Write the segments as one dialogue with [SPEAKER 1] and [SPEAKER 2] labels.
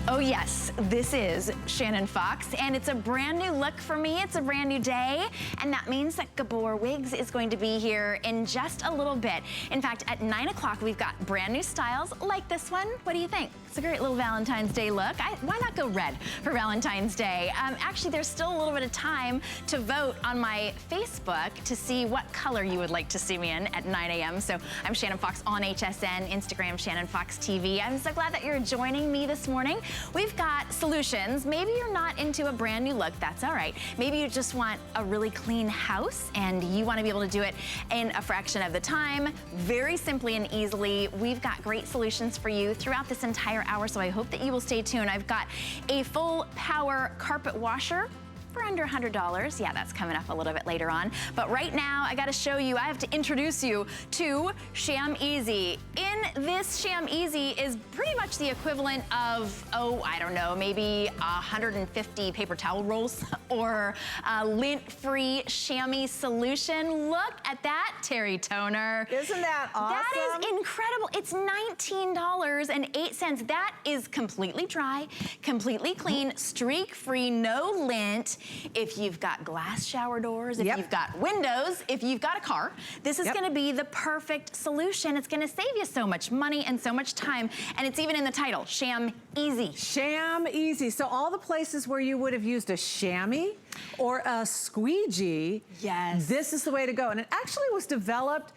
[SPEAKER 1] Oh yes, this is Shannon Fox, and it's a brand new look for me. It's a brand new day, and that means that Gabor Wigs is going to be here in just a little bit. In fact, at 9 o'clock, we've got brand new styles like this one. What do you think? It's a great little Valentine's Day look. Why not go red for Valentine's Day? Actually, there's still a little bit of time to vote on my Facebook to see what color you would like to see me in at 9 a.m. So I'm Shannon Fox on HSN, Instagram, Shannon Fox TV. I'm so glad that you're joining me this morning. We've got solutions. Maybe you're not into a brand new look, that's all right. Maybe you just want a really clean house and you want to be able to do it in a fraction of the time, very simply and easily. We've got great solutions for you throughout this entire hour, so I hope that you will stay tuned. I've got a full power carpet washer for under $100. Yeah, that's coming up a little bit later on. But right now, I gotta show you, I have to introduce you to Sham Easy. In this, Sham Easy is pretty much the equivalent of, oh, I don't know, maybe 150 paper towel rolls or a lint-free chamois solution. Look at that, Terry Toner.
[SPEAKER 2] Isn't that awesome?
[SPEAKER 1] That is incredible. It's $19.08. That is completely dry, completely clean, streak-free, no lint. If you've got glass shower doors, if you've got windows, if you've got a car, this is gonna be the perfect solution. It's gonna save you so much money and so much time, and it's even in the title, Sham Easy.
[SPEAKER 2] Sham Easy. So all the places where you would have used a chamois or a squeegee, this is the way to go. And it actually was developed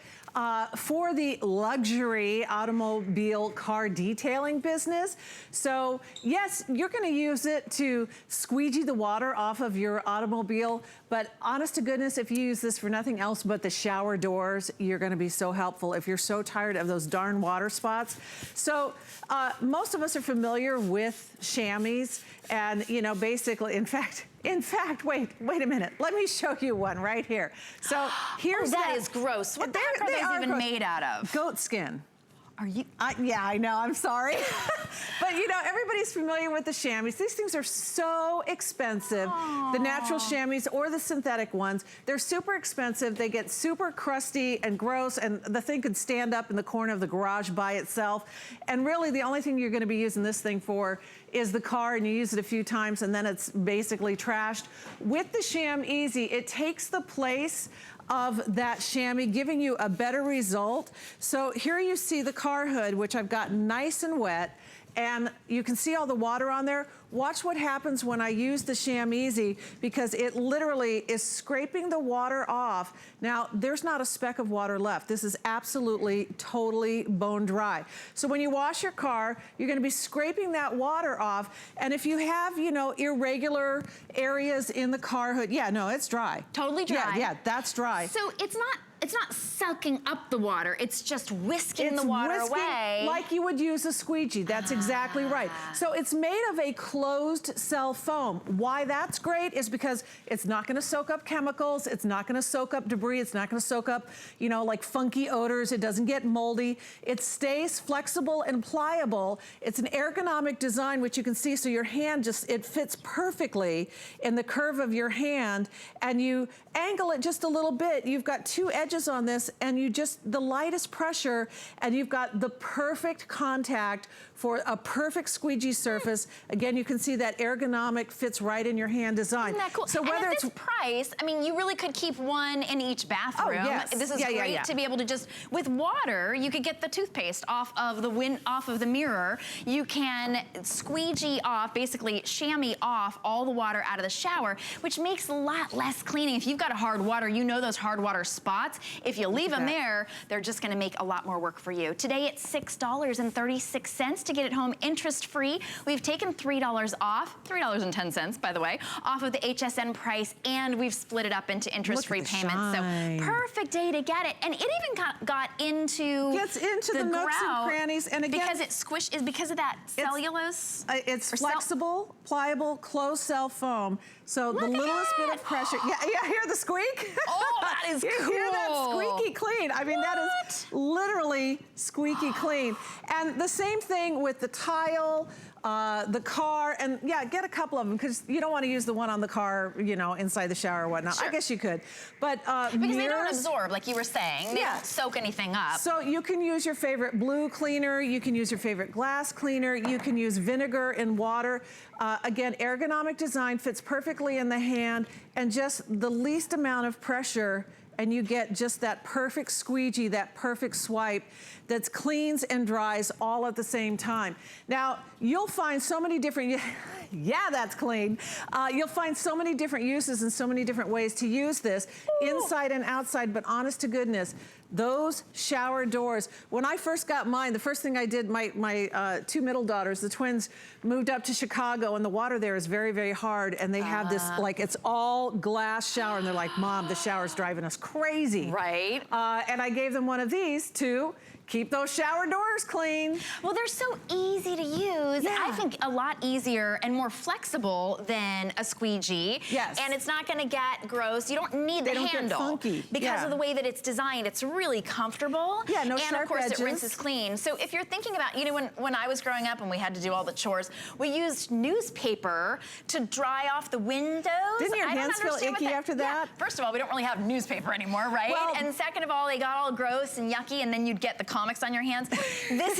[SPEAKER 2] for the luxury automobile car detailing business. So yes, you're gonna use it to squeegee the water off of your automobile, but honest to goodness, if you use this for nothing else but the shower doors, you're gonna be so helpful if you're so tired of those darn water spots. So most of us are familiar with chamois, and you know, basically, in fact, wait a minute. Let me show you one right here. So here's
[SPEAKER 1] that is gross. What the heck are these even made out of?
[SPEAKER 2] Goat skin.
[SPEAKER 1] Are you?
[SPEAKER 2] Yeah, I know, I'm sorry. But you know, everybody's familiar with the chamois. These things are so expensive. Aww. The natural chamois or the synthetic ones, they're super expensive. They get super crusty and gross, and the thing could stand up in the corner of the garage by itself. And really, the only thing you're gonna be using this thing for is the car, and you use it a few times and then it's basically trashed. With the Sham Easy, it takes the place of that chamois, giving you a better result. So here you see the car hood, which I've got nice and wet, and you can see all the water on there. Watch what happens when I use the Sham Easy, because it literally is scraping the water off. Now, there's not a speck of water left. This is absolutely, totally bone dry. So when you wash your car, you're gonna be scraping that water off. And if you have, you know, irregular areas in the car hood, yeah, no, it's dry.
[SPEAKER 1] Totally dry.
[SPEAKER 2] Yeah, that's dry.
[SPEAKER 1] So it's not sucking up the water, it's just whisking the water away.
[SPEAKER 2] Like you would use a squeegee, that's exactly right. So it's made of a closed cell foam. Why that's great is because it's not gonna soak up chemicals, it's not gonna soak up debris, it's not gonna soak up, you know, like funky odors, it doesn't get moldy. It stays flexible and pliable. It's an ergonomic design, which you can see, so your hand it fits perfectly in the curve of your hand, and you angle it just a little bit. You've got two edges on this, and you just, the lightest pressure, and you've got the perfect contact for a perfect squeegee surface. Again, you can see that ergonomic fits right in your hand design.
[SPEAKER 1] Isn't that cool?
[SPEAKER 2] So
[SPEAKER 1] whether it's price, I mean, you really could keep one in each bathroom.
[SPEAKER 2] Oh, yes.
[SPEAKER 1] This is great to be able to just, with water, you could get the toothpaste off of the mirror. You can squeegee off, basically chamois off all the water out of the shower, which makes a lot less cleaning. If you've got a hard water, you know those hard water spots. If you leave them there, they're just gonna make a lot more work for you. Today it's $6.36 to get it home interest-free. We've taken $3 off, $3.10 by the way, off of the HSN price, and we've split it up into interest-free payments. So perfect day to get it. And it even got into
[SPEAKER 2] the nooks and crannies. And again,
[SPEAKER 1] because it's squished, is because of that cellulose?
[SPEAKER 2] It's flexible, pliable, closed cell foam. So the littlest bit of pressure. Yeah, hear the squeak?
[SPEAKER 1] Oh, that is cool.
[SPEAKER 2] Hear that squeaky clean. I mean, that is literally squeaky clean. And the same thing with the tile, the car, and yeah, get a couple of them because you don't want to use the one on the car, you know, inside the shower or whatnot. Sure. I guess you could, but
[SPEAKER 1] because
[SPEAKER 2] mirrors,
[SPEAKER 1] they don't absorb, like you were saying. They don't soak anything up.
[SPEAKER 2] So you can use your favorite blue cleaner, you can use your favorite glass cleaner, you can use vinegar and water. Again, ergonomic design, fits perfectly in the hand, and just the least amount of pressure, and you get just that perfect squeegee, that perfect swipe that cleans and dries all at the same time. Now, you'll find so many different, yeah, that's clean. You'll find so many different uses and so many different ways to use this, inside and outside, but honest to goodness, those shower doors, when I first got mine, the first thing I did, my two middle daughters, the twins, moved up to Chicago, and the water there is very, very hard, and they have this, like, it's all glass shower, and they're like, Mom, the shower's driving us crazy.
[SPEAKER 1] Right.
[SPEAKER 2] And I gave them one of these to keep those shower doors clean.
[SPEAKER 1] Well, they're so easy to use.
[SPEAKER 2] Yeah.
[SPEAKER 1] I think a lot easier and more flexible than a squeegee.
[SPEAKER 2] Yes.
[SPEAKER 1] And it's not gonna get gross. You don't need the handle.
[SPEAKER 2] They don't get funky.
[SPEAKER 1] Because of the way that it's designed. It's really comfortable.
[SPEAKER 2] Yeah, no
[SPEAKER 1] and
[SPEAKER 2] sharp
[SPEAKER 1] of course
[SPEAKER 2] edges.
[SPEAKER 1] It rinses clean. So if you're thinking about, you know, when I was growing up and we had to do all the chores, we used newspaper to dry off the windows.
[SPEAKER 2] Didn't your hands feel icky after that?
[SPEAKER 1] Yeah. First of all, we don't really have newspaper anymore, right?
[SPEAKER 2] Well,
[SPEAKER 1] and second of all, they got all gross and yucky, and then you'd get the comics on your hands. This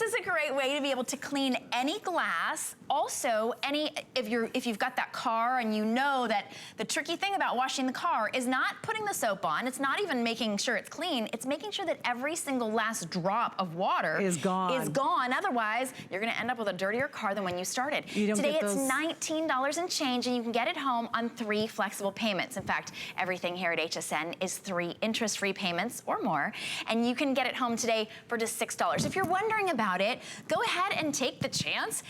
[SPEAKER 1] is a great way to be able to clean any glass. Also, if you've got that car and you know that the tricky thing about washing the car is not putting the soap on, it's not even making sure it's clean, it's making sure that every single last drop of water
[SPEAKER 2] is gone.
[SPEAKER 1] Otherwise, you're gonna end up with a dirtier car than when you started.
[SPEAKER 2] Today
[SPEAKER 1] it's $19 and change, and you can get it home on 3 flexible payments. In fact, everything here at HSN is 3 interest-free payments or more, and you can get it home today for just $6. If you're wondering about it, go ahead and take the chance.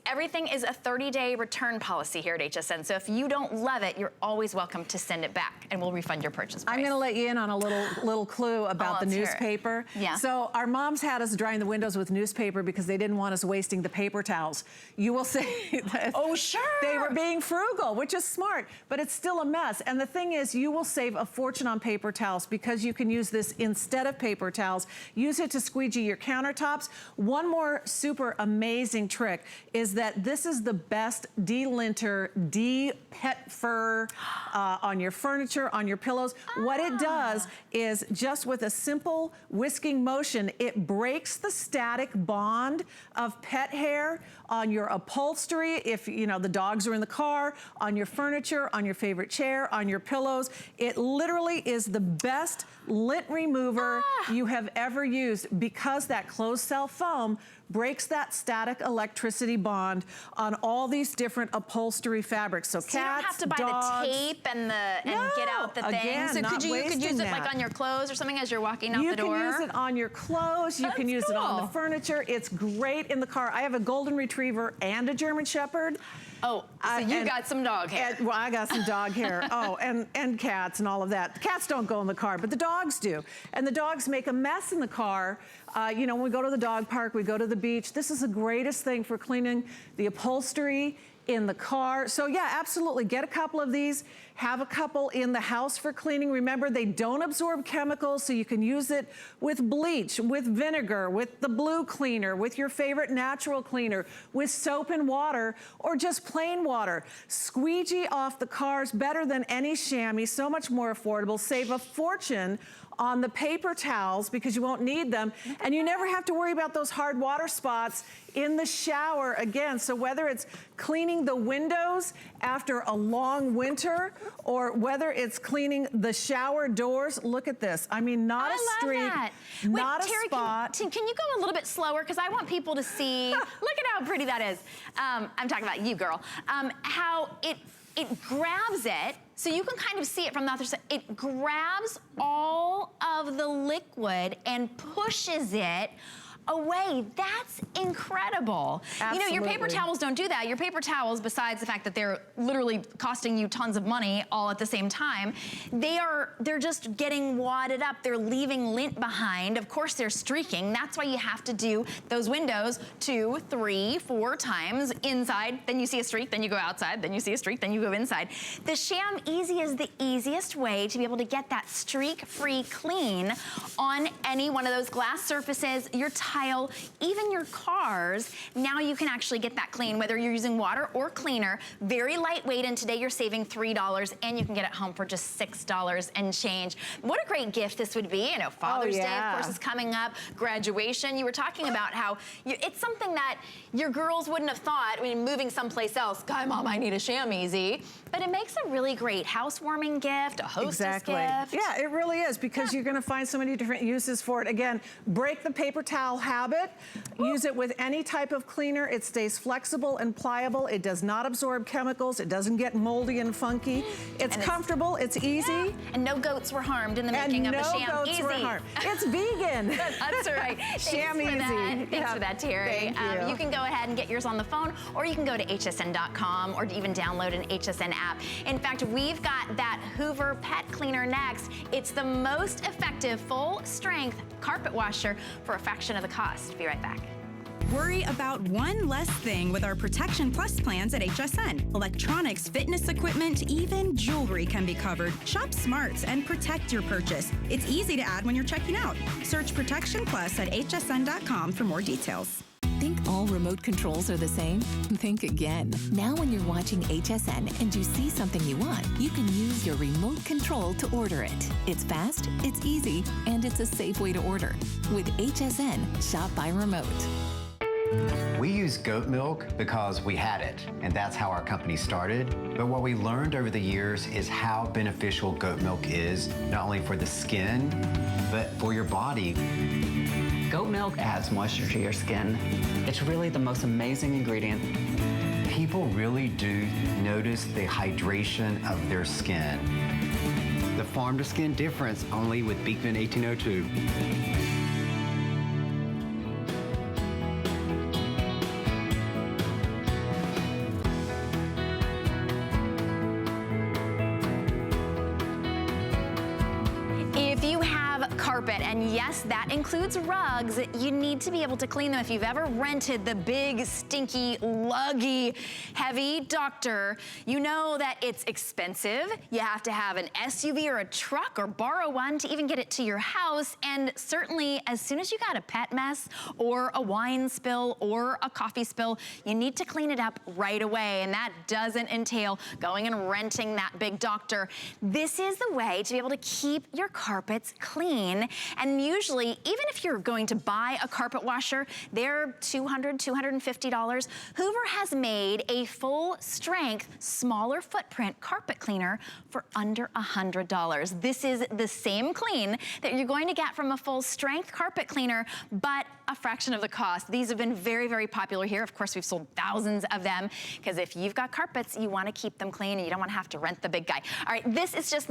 [SPEAKER 1] Everything is a 30-day return policy here at HSN. So if you don't love it, you're always welcome to send it back, and we'll refund your purchase price.
[SPEAKER 2] I'm going to let you in on a little clue about the newspaper.
[SPEAKER 1] Yeah.
[SPEAKER 2] So our moms had us drying the windows with newspaper because they didn't want us wasting the paper towels. You will say that
[SPEAKER 1] oh, sure.
[SPEAKER 2] They were being frugal, which is smart, but it's still a mess. And the thing is, you will save a fortune on paper towels because you can use this instead of paper towels. Use it to squeegee your countertops. One more super amazing trick is that this is the best de-linter, de-pet fur on your furniture, on your pillows. What it does is just with a simple whisking motion, it breaks the static bond of pet hair on your upholstery, if you know the dogs are in the car, on your furniture, on your favorite chair, on your pillows. It literally is the best lint remover you have ever used because that closed cell foam breaks that static electricity bond on all these different upholstery fabrics. So cats,
[SPEAKER 1] you don't have to buy
[SPEAKER 2] dogs,
[SPEAKER 1] the tape and get out the thing.
[SPEAKER 2] Again,
[SPEAKER 1] so you could use it like on your clothes or something as you're walking out the door.
[SPEAKER 2] You can use it on your clothes. You can use it on the furniture. It's great in the car. I have a golden retriever and a German shepherd.
[SPEAKER 1] Oh, so you got some dog hair.
[SPEAKER 2] Well, I got some dog hair. Oh, and cats and all of that. The cats don't go in the car, but the dogs do. And the dogs make a mess in the car. You know, when we go to the dog park, we go to the beach. This is the greatest thing for cleaning the upholstery in the car. So yeah, absolutely, get a couple of these. Have a couple in the house for cleaning. Remember, they don't absorb chemicals, so you can use it with bleach, with vinegar, with the blue cleaner, with your favorite natural cleaner, with soap and water, or just plain water. Squeegee off the cars better than any chamois, so much more affordable. Save a fortune on the paper towels because you won't need them, and you never have to worry about those hard water spots in the shower again. So whether it's cleaning the windows after a long winter or whether it's cleaning the shower doors, look at this. I mean, not a streak, not a spot.
[SPEAKER 1] Can you go a little bit slower? Because I want people to see, look at how pretty that is. I'm talking about you, girl. How it grabs it, so you can kind of see it from the other side. It grabs all of the liquid and pushes it away. That's incredible.
[SPEAKER 2] Absolutely.
[SPEAKER 1] You know, your paper towels don't do that. Your paper towels, besides the fact that they're literally costing you tons of money all at the same time, they're just getting wadded up. They're leaving lint behind. Of course, they're streaking. That's why you have to do those windows 2, 3, 4 times inside. Then you see a streak, then you go outside, then you see a streak, then you go inside. The Sham Easy is the easiest way to be able to get that streak-free clean on any one of those glass surfaces, your tile, even your cars. Now you can actually get that clean, whether you're using water or cleaner. Very lightweight, and today you're saving $3, and you can get it home for just $6 and change. What a great gift this would be. You know, Father's Day, of course, is coming up. Graduation. You were talking about how it's something that your girls wouldn't have thought, I mean, moving someplace else. God, Mom, I need a Sham Easy. But it makes a really great housewarming gift, a hostess gift.
[SPEAKER 2] Yeah, it really is, because you're going to find so many different uses for it. Again, break the paper towel habit. Use it with any type of cleaner. It stays flexible and pliable. It does not absorb chemicals. It doesn't get moldy and funky. It's comfortable. It's easy.
[SPEAKER 1] Yeah. And no goats were harmed in the making of a Sham Easy.
[SPEAKER 2] No goats were harmed. It's vegan.
[SPEAKER 1] That's right.
[SPEAKER 2] Sham Easy.
[SPEAKER 1] Thanks for that, Terry.
[SPEAKER 2] Thank you.
[SPEAKER 1] You can go ahead and get yours on the phone, or you can go to hsn.com, or even download an HSN app. In fact, we've got that Hoover pet cleaner next. It's the most effective full-strength carpet washer for a fraction of the cost. Be right back.
[SPEAKER 3] Worry about one less thing with our Protection Plus plans at HSN. Electronics, fitness equipment, even jewelry can be covered. Shop smart and protect your purchase. It's easy to add when you're checking out. Search Protection Plus at hsn.com for more details.
[SPEAKER 4] Think all remote controls are the same? Think again. Now when you're watching HSN and you see something you want, you can use your remote control to order it. It's fast, it's easy, and it's a safe way to order. With HSN, shop by remote.
[SPEAKER 5] We use goat milk because we had it, and that's how our company started. But what we learned over the years is how beneficial goat milk is, not only for the skin, but for your body.
[SPEAKER 6] Goat milk adds moisture to your skin. It's really the most amazing ingredient.
[SPEAKER 5] People really do notice the hydration of their skin. The farm to skin difference only with Beekman 1802.
[SPEAKER 1] And yes, that includes rugs. You need to be able to clean them. If you've ever rented the big, stinky, luggy, heavy doctor, you know that it's expensive. You have to have an SUV or a truck or borrow one to even get it to your house. And certainly, as soon as you got a pet mess or a wine spill or a coffee spill, you need to clean it up right away. And that doesn't entail going and renting that big doctor. This is the way to be able to keep your carpets clean. And usually, even if you're going to buy a carpet washer, they're $200, $250. Hoover has made a full-strength, smaller footprint carpet cleaner for under $100. This is the same clean that you're going to get from a full-strength carpet cleaner, but a fraction of the cost. These have been very, very popular here. Of course, we've sold thousands of them, because if you've got carpets, you want to keep them clean, and you don't want to have to rent the big guy. All right, this is just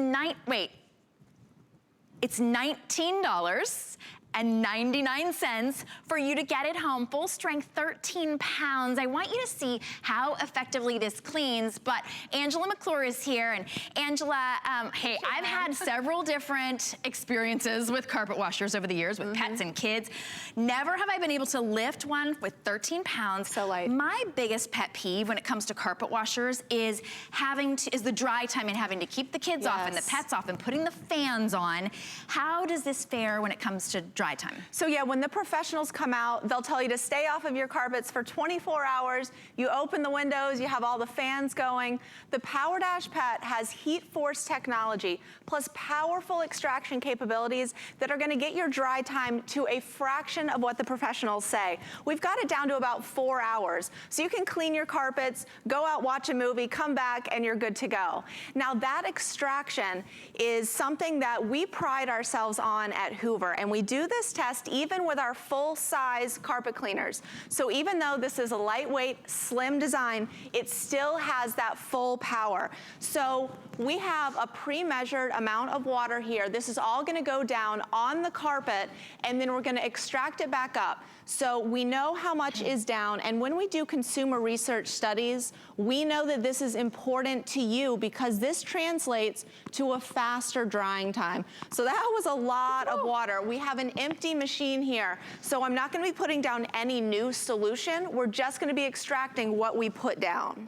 [SPEAKER 1] it's $19.99 for you to get it home, full strength, 13 pounds. I want you to see how effectively this cleans, but Angela McClure is here. And Angela, hey, I've had several different experiences with carpet washers over the years with pets and kids. Never have I been able to lift one with 13 pounds.
[SPEAKER 7] So light.
[SPEAKER 1] My biggest pet peeve when it comes to carpet washers is the dry time and having to keep the kids off and the pets off and putting the fans on. How does this fare when it comes to dry time?
[SPEAKER 7] So yeah, when the professionals come out, they'll tell you to stay off of your carpets for 24 hours. You open the windows, you have all the fans going. The Power Dash Pet has heat force technology plus powerful extraction capabilities that are gonna get your dry time to a fraction of what the professionals say. We've got it down to about 4 hours. So you can clean your carpets, go out, watch a movie, come back, and you're good to go. Now that extraction is something that we pride ourselves on at Hoover, and we do this test even with our full-size carpet cleaners. So even though this is a lightweight, slim design, it still has that full power. So we have a pre-measured amount of water here. This is all gonna go down on the carpet, and then we're gonna extract it back up. So we know how much is down, and when we do consumer research studies, we know that this is important to you because this translates to a faster drying time. So that was a lot of water. We have an empty machine here, so I'm not gonna be putting down any new solution. We're just gonna be extracting what we put down.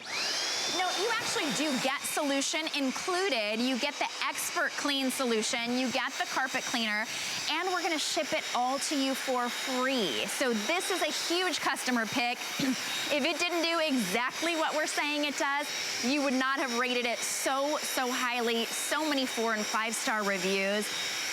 [SPEAKER 1] No, you actually do get solution included. You get the expert clean solution, you get the carpet cleaner, and we're gonna ship it all to you for free. So this is a huge customer pick. If it didn't do exactly what we're saying it does, you would not have rated it so highly. So many 4- and 5-star reviews.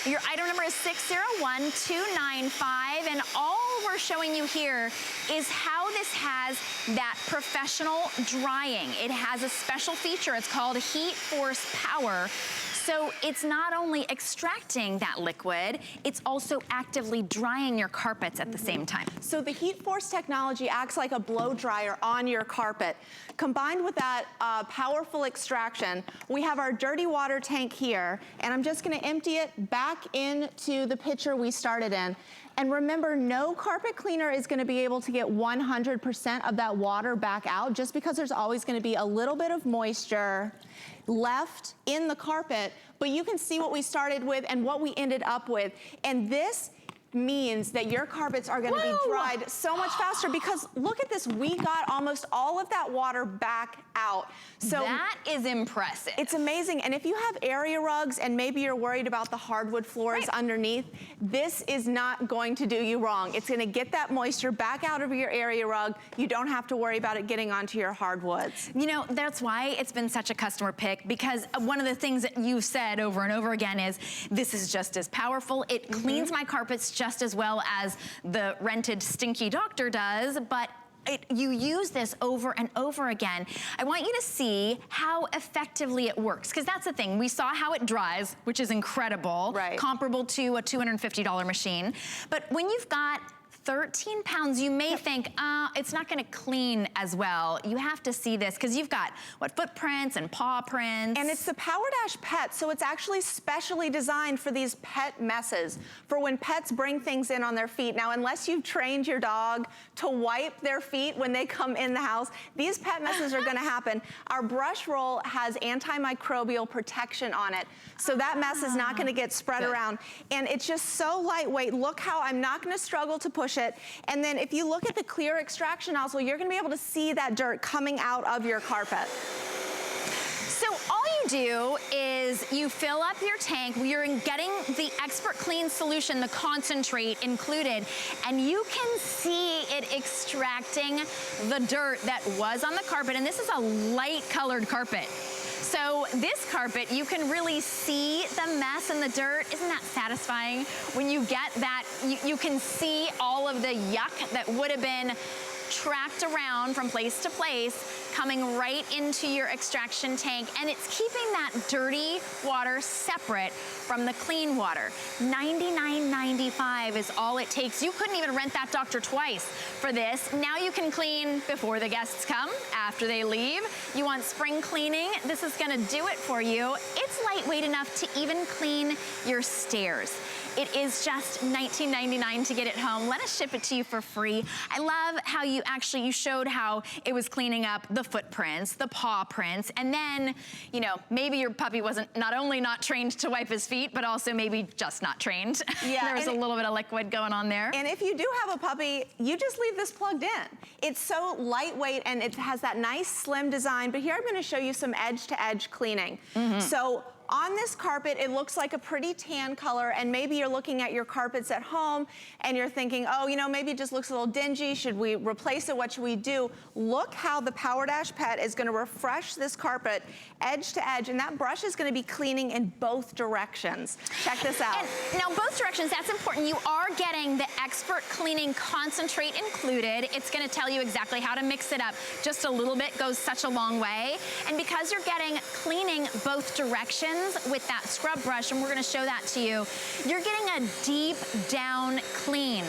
[SPEAKER 1] Your item number is 601295, and all we're showing you here is how this has that professional drying. It has a special feature. It's called Heat Force Power. So it's not only extracting that liquid, it's also actively drying your carpets at the same time.
[SPEAKER 7] So the Heat Force technology acts like a blow dryer on your carpet. Combined with that powerful extraction, we have our dirty water tank here, and I'm just gonna empty it back into the pitcher we started in. And remember, no carpet cleaner is gonna be able to get 100% of that water back out, just because there's always gonna be a little bit of moisture left in the carpet, but you can see what we started with and what we ended up with. And this means that your carpets are gonna be dried so much faster, because look at this, we got almost all of that water back out. So
[SPEAKER 1] that is impressive.
[SPEAKER 7] It's amazing. And if you have area rugs and maybe you're worried about the hardwood floors underneath, this is not going to do you wrong. It's gonna get that moisture back out of your area rug. You don't have to worry about it getting onto your hardwoods.
[SPEAKER 1] You know, that's why it's been such a customer pick, because one of the things that you've said over and over again is, this is just as powerful. It cleans my carpets just as well as the rented stinky doctor does, but you use this over and over again. I want you to see how effectively it works, because that's the thing. We saw how it dries, which is incredible, comparable to a $250 machine. But when you've got 13 pounds, you may think, it's not gonna clean as well. You have to see this, because you've got, what, footprints and paw prints.
[SPEAKER 7] And it's the PowerDash Pet, so it's actually specially designed for these pet messes, for when pets bring things in on their feet. Now, unless you've trained your dog to wipe their feet when they come in the house, these pet messes are gonna happen. Our brush roll has antimicrobial protection on it, so that mess is not gonna get spread around. And it's just so lightweight. Look how I'm not gonna struggle to push it. And then if you look at the clear extraction nozzle, you're gonna be able to see that dirt coming out of your carpet.
[SPEAKER 1] So all you do is you fill up your tank. You're getting the Expert Clean solution, the concentrate included, and you can see it extracting the dirt that was on the carpet. And this is a light colored carpet. So this carpet, you can really see the mess and the dirt. Isn't that satisfying? When you get that, you can see all of the yuck that would have been tracked around from place to place, coming right into your extraction tank, and it's keeping that dirty water separate from the clean water. $99.95 is all it takes. You couldn't even rent that doctor twice for this. Now you can clean before the guests come, after they leave. You want spring cleaning, this is gonna do it for you. It's lightweight enough to even clean your stairs. It is just $19.99 to get it home. Let us ship it to you for free. I love how you showed how it was cleaning up the footprints, the paw prints, and then, you know, maybe your puppy wasn't not only not trained to wipe his feet, but also maybe just not trained. Yeah, there was a little bit of liquid going on there.
[SPEAKER 7] And if you do have a puppy, you just leave this plugged in. It's so lightweight and it has that nice slim design, but here I'm gonna show you some edge-to-edge cleaning. So on this carpet, it looks like a pretty tan color, and maybe you're looking at your carpets at home and you're thinking, oh, you know, maybe it just looks a little dingy. Should we replace it? What should we do? Look how the PowerDash Pet is gonna refresh this carpet edge to edge, and that brush is gonna be cleaning in both directions. Check this out.
[SPEAKER 1] And now both directions, that's important. You are getting the Expert Cleaning Concentrate included. It's gonna tell you exactly how to mix it up. Just a little bit goes such a long way. And because you're getting cleaning both directions, directions with that scrub brush, and we're gonna show that to you, you're getting a deep down clean.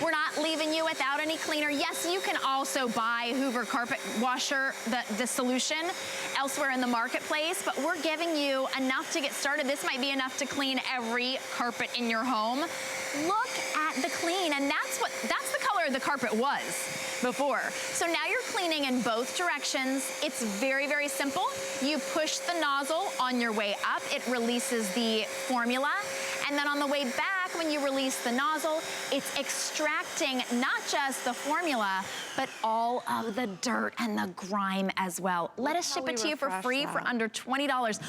[SPEAKER 1] We're not leaving you without any cleaner. Yes, you can also buy Hoover carpet washer, the solution, elsewhere in the marketplace, but we're giving you enough to get started. This might be enough to clean every carpet in your home. Look at the clean, and that's the color the carpet was before. So now you're cleaning in both directions. It's very, very simple. You push the nozzle on your way up, it releases the formula, and then on the way back, when you release the nozzle, it's extracting not just the formula, but all of the dirt and the grime as well. Let us ship it to you for free for under $20.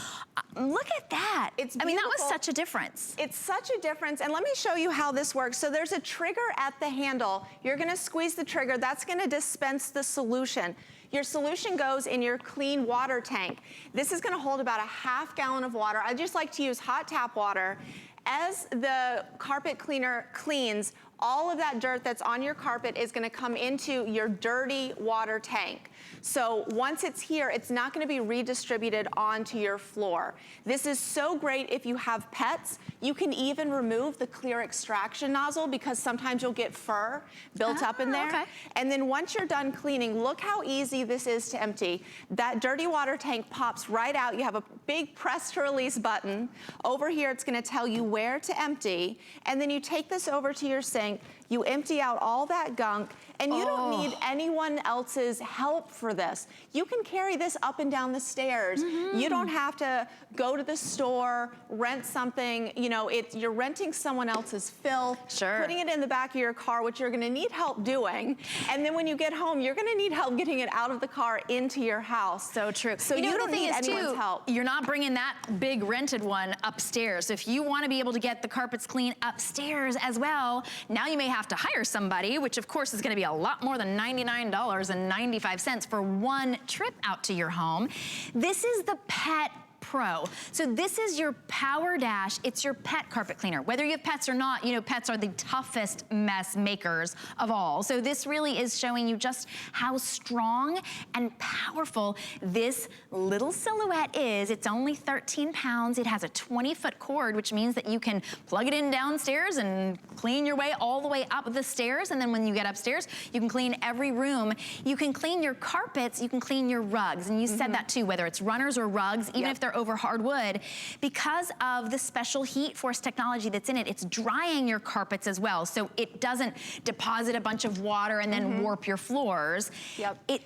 [SPEAKER 1] Look at that.
[SPEAKER 7] It's
[SPEAKER 1] I mean, that was
[SPEAKER 7] beautiful.
[SPEAKER 1] such a difference.
[SPEAKER 7] It's such a difference, and let me show you how this works. So there's a trigger at the handle. You're gonna squeeze the trigger. That's gonna dispense the solution. Your solution goes in your clean water tank. This is gonna hold about a half gallon of water. I just like to use hot tap water. As the carpet cleaner cleans, all of that dirt that's on your carpet is gonna come into your dirty water tank. So once it's here, it's not gonna be redistributed onto your floor. This is so great if you have pets. You can even remove the clear extraction nozzle because sometimes you'll get fur built up in there.
[SPEAKER 1] Okay.
[SPEAKER 7] And then once you're done cleaning, look how easy this is to empty. That dirty water tank pops right out. You have a big press to release button. Over here, it's gonna tell you where to empty. And then you take this over to your sink, you empty out all that gunk, and you don't need anyone else's help for this. You can carry this up and down the stairs. You don't have to go to the store, rent something. You know, you're renting someone else's filth, putting it in the back of your car, which you're gonna need help doing. And then when you get home, you're gonna need help getting it out of the car into your house.
[SPEAKER 1] So true.
[SPEAKER 7] So you don't need anyone's help.
[SPEAKER 1] You're not bringing that big rented one upstairs. If you wanna be able to get the carpets clean upstairs as well, now you may have to hire somebody, which of course is gonna be a lot more than $99.95 for one trip out to your home. This is the Pet Pro. So this is your Power Dash. It's your pet carpet cleaner. Whether you have pets or not, you know, pets are the toughest mess makers of all. So this really is showing you just how strong and powerful this little silhouette is. It's only 13 pounds. It has a 20-foot cord, which means that you can plug it in downstairs and clean your way all the way up the stairs. And then when you get upstairs, you can clean every room. You can clean your carpets. You can clean your rugs. And you said that too, whether it's runners or rugs, even if they're over hardwood, because of the special heat force technology that's in it, it's drying your carpets as well. So it doesn't deposit a bunch of water and then warp your floors.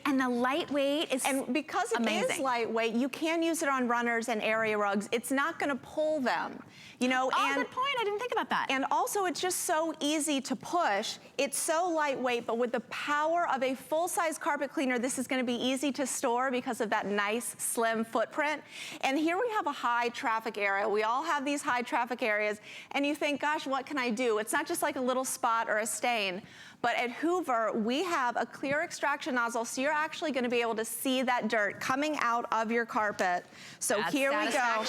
[SPEAKER 1] And the lightweight is amazing. And because it is lightweight, you can use it on runners and area rugs. It's not gonna pull them. You know, good point. I didn't think about that.
[SPEAKER 7] And also, it's just so easy to push. It's so lightweight, but with the power of a full-size carpet cleaner, this is gonna be easy to store because of that nice, slim footprint. And here we have a high traffic area. We all have these high traffic areas, and you think, gosh, what can I do? It's not just like a little spot or a stain. But at Hoover, we have a clear extraction nozzle, so you're actually gonna be able to see that dirt coming out of your carpet. So here we go.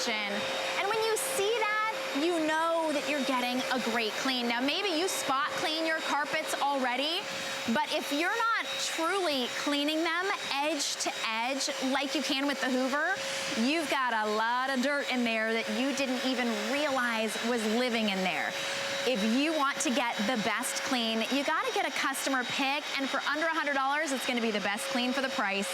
[SPEAKER 1] And when you see that, you know that you're getting a great clean. Now, maybe you spot clean your carpets already, but if you're not truly cleaning them edge to edge like you can with the Hoover, you've got a lot of dirt in there that you didn't even realize was living in there. If you want to get the best clean, you gotta get a customer pick, and for under $100, it's gonna be the best clean for the price.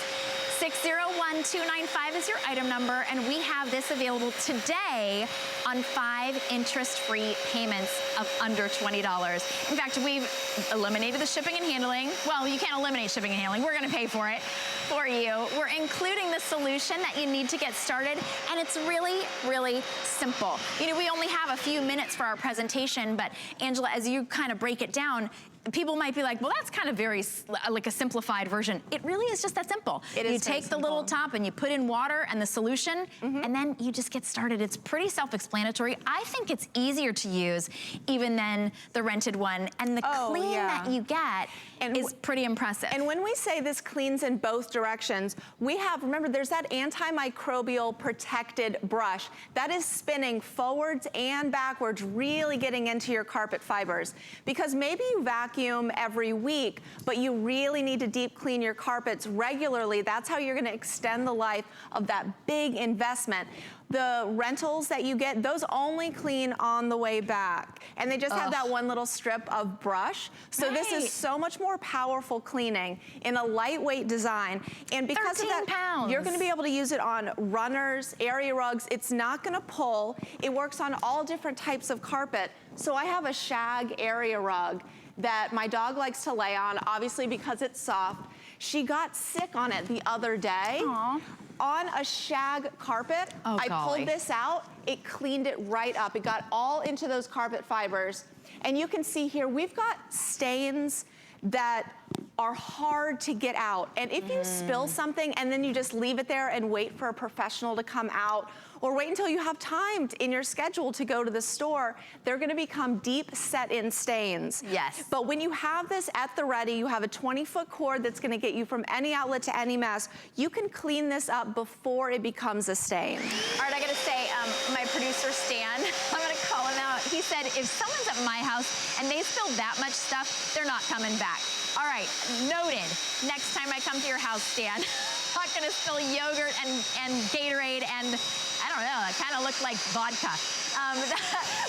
[SPEAKER 1] 601295 is your item number, and we have this available today on 5 interest-free payments of under $20. In fact, we've eliminated the shipping and handling. Well, you can't eliminate shipping and handling. We're gonna pay for it for you. We're including the solution that you need to get started, and it's really, really simple. You know, we only have a few minutes for our presentation, but Angela, as you kind of break it down, people might be like, well, that's kind of very like a simplified version. It really is just that simple. You take the little top and you put in water and the solution, and then you just get started. It's pretty self-explanatory. I think it's easier to use even than the rented one, and the clean that you get is pretty impressive.
[SPEAKER 7] And when we say this cleans in both directions, we have, remember, there's that antimicrobial protected brush that is spinning forwards and backwards, really getting into your carpet fibers. Because maybe you vacuum vacuum every week, but you really need to deep clean your carpets regularly. That's how you're gonna extend the life of that big investment. The rentals that you get, those only clean on the way back. And they just have that one little strip of brush. So this is so much more powerful cleaning in a lightweight design. And because of that,
[SPEAKER 1] pounds.
[SPEAKER 7] You're gonna be able to use it on runners, area rugs. It's not gonna pull. It works on all different types of carpet. So I have a shag area rug that my dog likes to lay on, obviously because it's soft. She got sick on it the other day.
[SPEAKER 1] Aww.
[SPEAKER 7] On a shag carpet, I pulled this out, it cleaned it right up. It got all into those carpet fibers. And you can see here, we've got stains that are hard to get out. And if you spill something and then you just leave it there and wait for a professional to come out, or wait until you have time in your schedule to go to the store, they're gonna become deep set in stains.
[SPEAKER 1] Yes.
[SPEAKER 7] But when you have this at the ready, you have a 20-foot cord that's gonna get you from any outlet to any mess. You can clean this up before it becomes a stain.
[SPEAKER 1] All right, I gotta say, my producer, Stan, I'm gonna call him out. He said, if someone's at my house and they spill that much stuff, they're not coming back. All right, noted. Next time I come to your house, Stan, I'm not gonna spill yogurt and Gatorade and, I don't know, it kind of looked like vodka.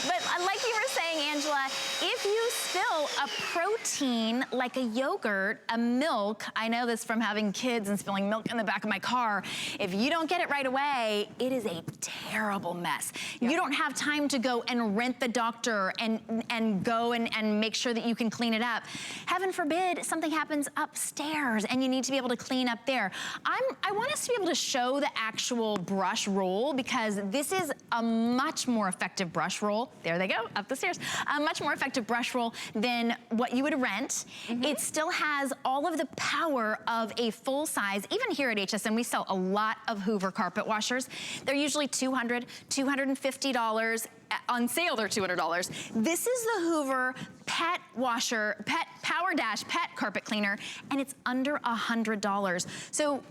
[SPEAKER 1] But like you were saying, Angela, if you spill a protein like a yogurt, a milk, I know this from having kids and spilling milk in the back of my car, if you don't get it right away, it is a terrible mess. You don't have time to go and rent the doctor and go and make sure that you can clean it up. Heaven forbid something happens upstairs and you need to be able to clean up there. I want us to be able to show the actual brush roll because this is a much more effective brush roll. There they go, up the stairs. A much more effective brush roll than what you would rent. It still has all of the power of a full size. Even here at HSN, we sell a lot of Hoover carpet washers. They're usually $200, $250. On sale, they're $200. This is the Hoover Pet Washer, Power Dash Pet Carpet Cleaner, and it's under $100. So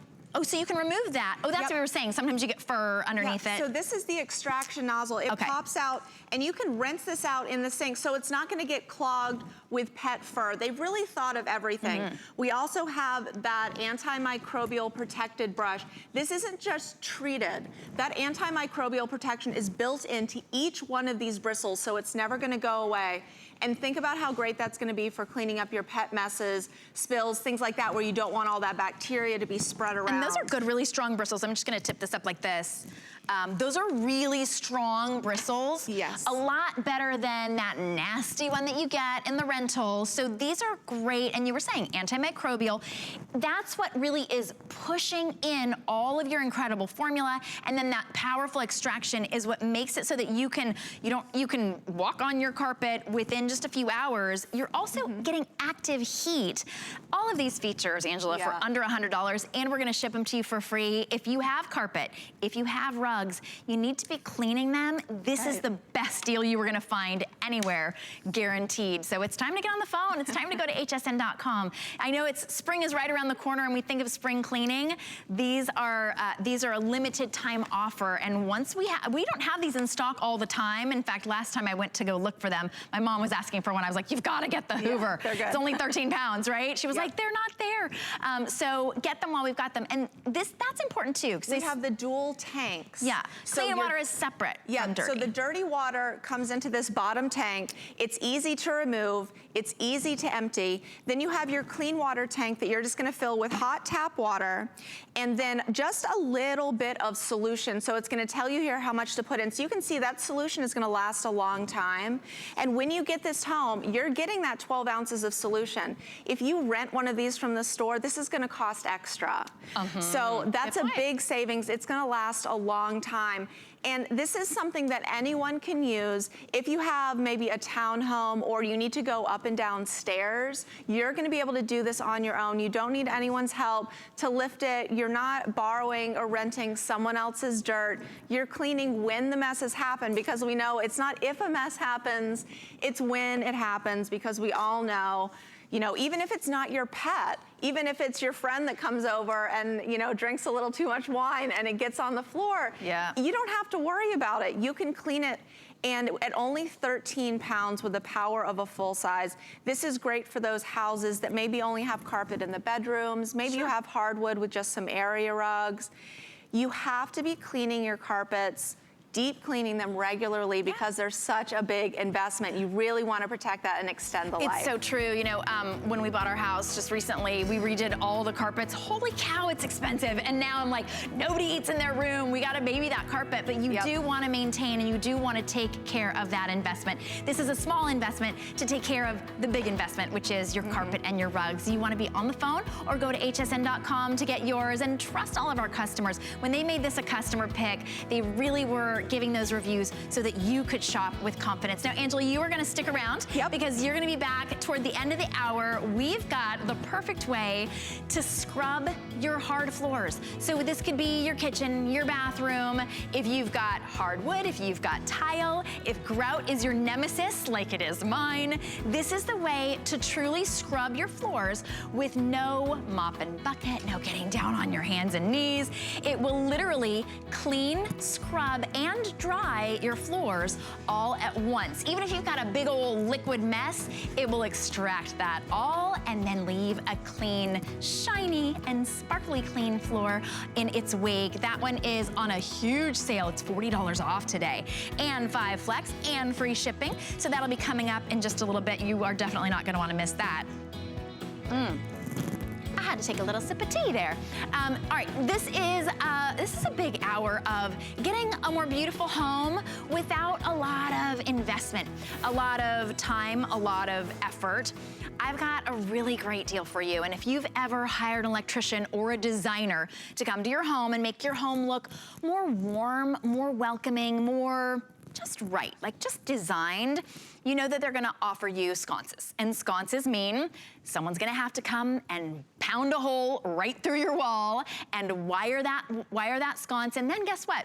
[SPEAKER 1] you can remove that. Oh, that's what we were saying. Sometimes you get fur underneath it.
[SPEAKER 7] So this is the extraction nozzle. It pops out, and you can rinse this out in the sink, so it's not gonna get clogged with pet fur. They've really thought of everything. We also have that antimicrobial protected brush. This isn't just treated. That antimicrobial protection is built into each one of these bristles, so it's never gonna go away. And think about how great that's gonna be for cleaning up your pet messes, spills, things like that, where you don't want all that bacteria to be spread around.
[SPEAKER 1] And those are good, really strong bristles. I'm just gonna tip this up like this. Those are really strong bristles.
[SPEAKER 7] Yes.
[SPEAKER 1] A lot better than that nasty one that you get in the rentals. So these are great, and you were saying antimicrobial. That's what really is pushing in all of your incredible formula, and then that powerful extraction is what makes it so that you can walk on your carpet within just a few hours. You're also getting active heat. All of these features, Angela, for under $100, and we're gonna ship them to you for free. If you have carpet, if you have rugs, you need to be cleaning them. This is the best deal you were gonna find anywhere, guaranteed. So it's time to get on the phone. It's time to go to hsn.com. I know spring is right around the corner and we think of spring cleaning. These are a limited time offer. And once we don't have these in stock all the time. In fact, last time I went to go look for them, my mom was asking for one. I was like, you've gotta get the Hoover.
[SPEAKER 7] They're good.
[SPEAKER 1] It's only 13 pounds, right? She was like, they're not there. So get them while we've got them. And that's important too.
[SPEAKER 7] We have the dual tanks.
[SPEAKER 1] Yeah,
[SPEAKER 7] so
[SPEAKER 1] clean water is separate from dirty.
[SPEAKER 7] So the dirty water comes into this bottom tank. It's easy to remove. It's easy to empty. Then you have your clean water tank that you're just gonna fill with hot tap water and then just a little bit of solution. So it's gonna tell you here how much to put in. So you can see that solution is gonna last a long time. And when you get this home, you're getting that 12 ounces of solution. If you rent one of these from the store, this is gonna cost extra. So that's a big savings. It's gonna last a long time. And this is something that anyone can use. If you have maybe a townhome or you need to go up and down stairs, you're gonna be able to do this on your own. You don't need anyone's help to lift it. You're not borrowing or renting someone else's dirt. You're cleaning when the messes happen, because we know it's not if a mess happens, it's when it happens, because we all know, you know, even if it's not your pet, even if it's your friend that comes over and, you know, drinks a little too much wine and it gets on the floor, you don't have to worry about it. You can clean it And at only 13 pounds with the power of a full size, this is great for those houses that maybe only have carpet in the bedrooms. Maybe you have hardwood with just some area rugs. You have to be cleaning your carpets, deep cleaning them regularly because they're such a big investment. You really want to protect that and extend the life.
[SPEAKER 1] It's so true. You know, when we bought our house just recently, we redid all the carpets. Holy cow, it's expensive. And now I'm like, nobody eats in their room. We got to baby that carpet. But you do want to maintain and you do want to take care of that investment. This is a small investment to take care of the big investment, which is your carpet and your rugs. You want to be on the phone or go to hsn.com to get yours, and trust all of our customers. When they made this a customer pick, they really were giving those reviews so that you could shop with confidence. Now, Angela, you are gonna stick around because you're gonna be back toward the end of the hour. We've got the perfect way to scrub your hard floors. So this could be your kitchen, your bathroom, if you've got hardwood, if you've got tile, if grout is your nemesis, like it is mine, this is the way to truly scrub your floors with no mop and bucket, no getting down on your hands and knees. It will literally clean, scrub, and dry your floors all at once. Even if you've got a big old liquid mess, it will extract that all and then leave a clean, shiny, and sparkly clean floor in its wake. That one is on a huge sale. It's $40 off today, and 5 flex and free shipping. So that'll be coming up in just a little bit. You are definitely not gonna wanna miss that. I had to take a little sip of tea there. All right, this is a big hour of getting a more beautiful home without a lot of investment, a lot of time, a lot of effort. I've got a really great deal for you. And if you've ever hired an electrician or a designer to come to your home and make your home look more warm, more welcoming, more just right, like just designed, you know that they're gonna offer you sconces. And sconces mean someone's gonna have to come and pound a hole right through your wall and wire that sconce, and then guess what?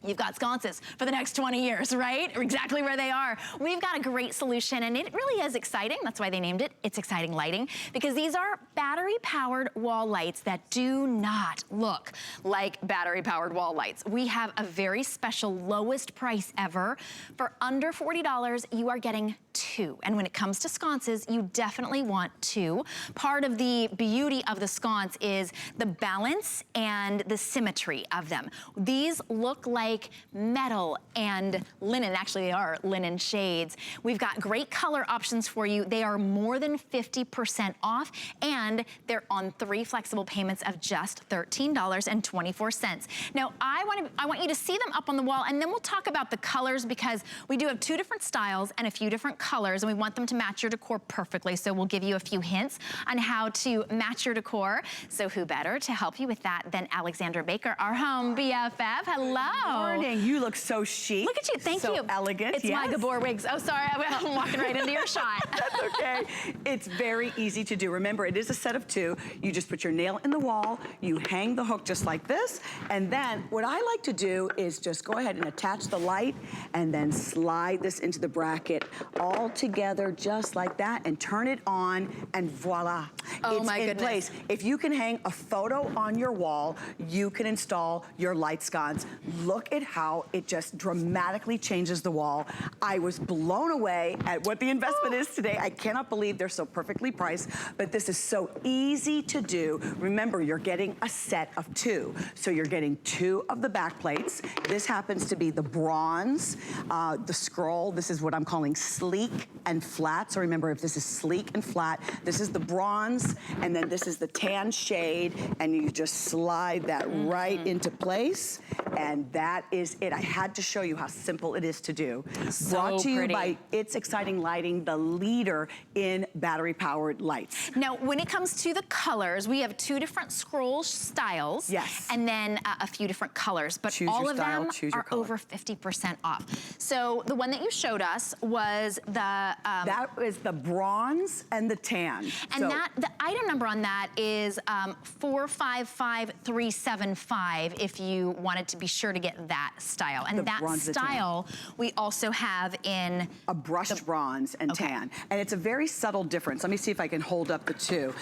[SPEAKER 1] You've got sconces for the next 20 years, right? Exactly where they are. We've got a great solution, and it really is exciting. That's why they named it It's Exciting Lighting, because these are battery-powered wall lights that do not look like battery-powered wall lights. We have a very special lowest price ever. For under $40, you are getting 2. And when it comes to sconces, you definitely want 2. Part of the beauty of the sconce is the balance and the symmetry of them. These look like metal and linen. Actually, they are linen shades. We've got great color options for you. They are more than 50% off, and they're on 3 flexible payments of just $13.24. Now, I want you to see them up on the wall, and then we'll talk about the colors, because we do have 2 different styles and a few different colors, and we want them to match your decor perfectly. So we'll give you a few hints on how to match your decor. So who better to help you with that than Alexandra Baker, our home BFF. Hello.
[SPEAKER 8] Good morning. You look so chic.
[SPEAKER 1] Look at you. Thank you.
[SPEAKER 8] So elegant.
[SPEAKER 1] It's my Gabor wigs. Oh, sorry. I'm walking right into your shot.
[SPEAKER 8] That's okay. It's very easy to do. Remember, it is a set of 2. You just put your nail in the wall, you hang the hook just like this, and then what I like to do is just go ahead and attach the light and then slide this into the bracket all together just like that and turn it on, and voila.
[SPEAKER 1] Oh,
[SPEAKER 8] it's
[SPEAKER 1] my
[SPEAKER 8] in
[SPEAKER 1] goodness.
[SPEAKER 8] place. If you can hang a photo on your wall, you can install your light sconce. Look at how it just dramatically changes the wall. I was blown away at what the investment is today. I cannot believe they're so perfectly priced, but this is so easy to do. Remember, you're getting a set of 2. So you're getting 2 of the back plates. This happens to be the bronze, the scroll. This is what I'm calling sleek and flat. So remember, if this is sleek and flat, this is the bronze, and then this is the tan shade, and you just slide that right into place, and that is it. I had to show you how simple it is to do.
[SPEAKER 1] So
[SPEAKER 8] Brought to you
[SPEAKER 1] pretty.
[SPEAKER 8] by It's Exciting Lighting, the leader in battery-powered lights.
[SPEAKER 1] Now, when it comes to the colors, we have 2 different scroll styles.
[SPEAKER 8] Yes.
[SPEAKER 1] And then a few different colors, but
[SPEAKER 8] Choose
[SPEAKER 1] all
[SPEAKER 8] your
[SPEAKER 1] of
[SPEAKER 8] style,
[SPEAKER 1] them
[SPEAKER 8] choose your
[SPEAKER 1] are
[SPEAKER 8] color.
[SPEAKER 1] over 50% off. So the one that you showed us was the...
[SPEAKER 8] That is the bronze and the tan.
[SPEAKER 1] and the item number on that is 455375 if you wanted to be be sure to get that style. And
[SPEAKER 8] The
[SPEAKER 1] that
[SPEAKER 8] bronze, the tan.
[SPEAKER 1] style we also have in
[SPEAKER 8] a brushed bronze and tan. And it's a very subtle difference. Let me see if I can hold up the two.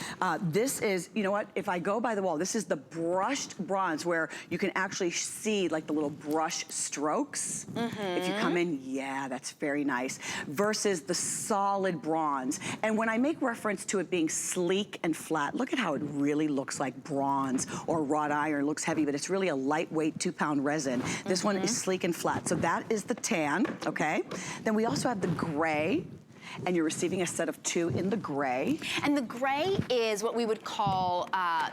[SPEAKER 8] This is, you know what, if I go by the wall, this is the brushed bronze where you can actually see like the little brush strokes. If you come in, yeah, that's very nice. Versus the solid bronze. And when I make reference to it being sleek and flat, look at how it really looks like bronze or wrought iron. It looks heavy, but it's really a lightweight 2-pound resin. This one is sleek and flat. So that is the tan, okay? Then we also have the gray. And you're receiving a set of 2 in the gray.
[SPEAKER 1] And the gray is what we would call a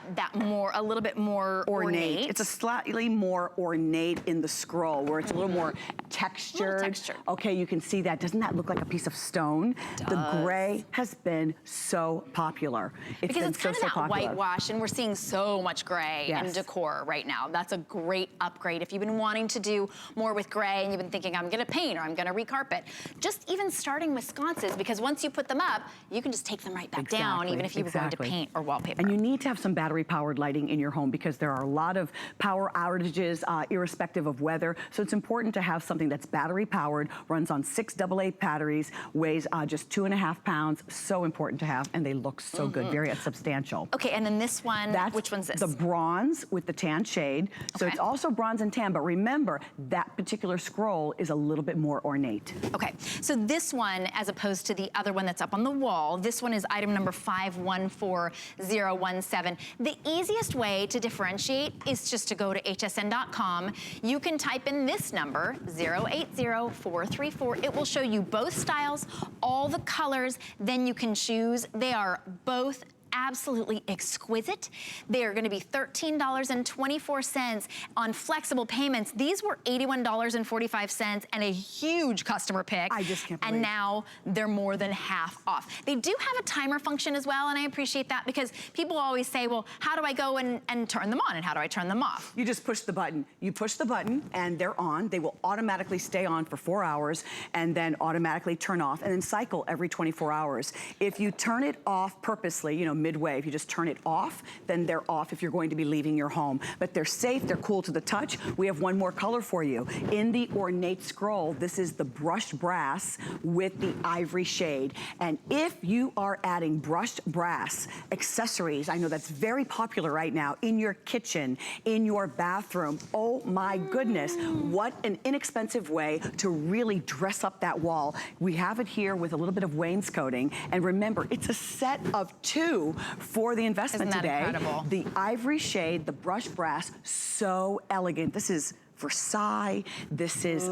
[SPEAKER 1] little bit more ornate.
[SPEAKER 8] It's a slightly more ornate in the scroll, where it's a little more textured. Okay, you can see that. Doesn't that look like a piece of stone? The gray has been so popular.
[SPEAKER 1] Because it's kind of that whitewash, and we're seeing so much gray in decor right now. That's a great upgrade. If you've been wanting to do more with gray and you've been thinking, I'm gonna paint or I'm gonna recarpet, just even starting with sconces, because once you put them up, you can just take them right back down, even if you were going to paint or wallpaper.
[SPEAKER 8] And you need to have some battery-powered lighting in your home because there are a lot of power outages, irrespective of weather. So it's important to have something that's battery-powered, runs on 6 AA batteries, weighs just 2.5 pounds. So important to have, and they look so good, very substantial.
[SPEAKER 1] Okay, and then this one, which one's this?
[SPEAKER 8] The bronze with the tan shade. So it's also bronze and tan, but remember, that particular scroll is a little bit more ornate.
[SPEAKER 1] Okay, so this one, as opposed to the other one that's up on the wall, this one is item number 514017. The easiest way to differentiate is just to go to hsn.com. You can type in this number, 080434. It will show you both styles, all the colors, then you can choose. They are both absolutely exquisite. They are going to be $13.24 on flexible payments. These were $81.45 and a huge customer pick.
[SPEAKER 8] I just can't believe.
[SPEAKER 1] And now they're more than half off. They do have a timer function as well, and I appreciate that because people always say, well, how do I go and turn them on and how do I turn them off?
[SPEAKER 8] You just push the button. You push the button and they're on. They will automatically stay on for 4 hours and then automatically turn off and then cycle every 24 hours. If you turn it off purposely, you know, midway, if you just turn it off, then they're off if you're going to be leaving your home. But they're safe, they're cool to the touch. We have one more color for you. In the ornate scroll, this is the brushed brass with the ivory shade. And if you are adding brushed brass accessories, I know that's very popular right now, in your kitchen, in your bathroom, oh my goodness, what an inexpensive way to really dress up that wall. We have it here with a little bit of wainscoting. And remember, it's a set of 2 for the investment today.
[SPEAKER 1] Incredible?
[SPEAKER 8] The ivory shade, the brushed brass, so elegant. This is Versailles. This is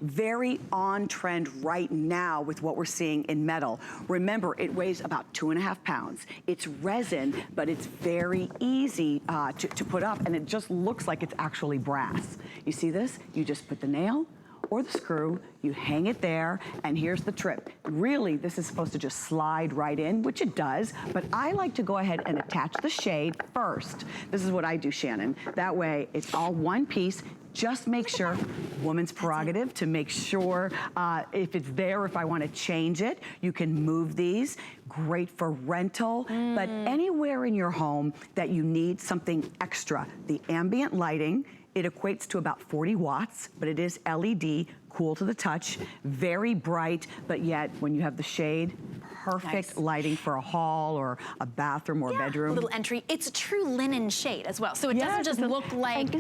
[SPEAKER 8] very on trend right now with what we're seeing in metal. Remember, it weighs about 2.5 pounds. It's resin, but it's very easy to put up, and it just looks like it's actually brass. You see this? You just put the nail or the screw, you hang it there, and here's the trip. Really, this is supposed to just slide right in, which it does, but I like to go ahead and attach the shade first. This is what I do, Shannon. That way, it's all one piece. Just make sure, woman's prerogative, to make sure if it's there, if I want to change it, you can move these. Great for rental, but anywhere in your home that you need something extra. The ambient lighting, it equates to about 40 watts, but it is LED, cool to the touch, very bright, but yet when you have the shade, perfect lighting for a hall or a bathroom or a bedroom.
[SPEAKER 1] A little entry. It's a true linen shade as well. So it doesn't just look like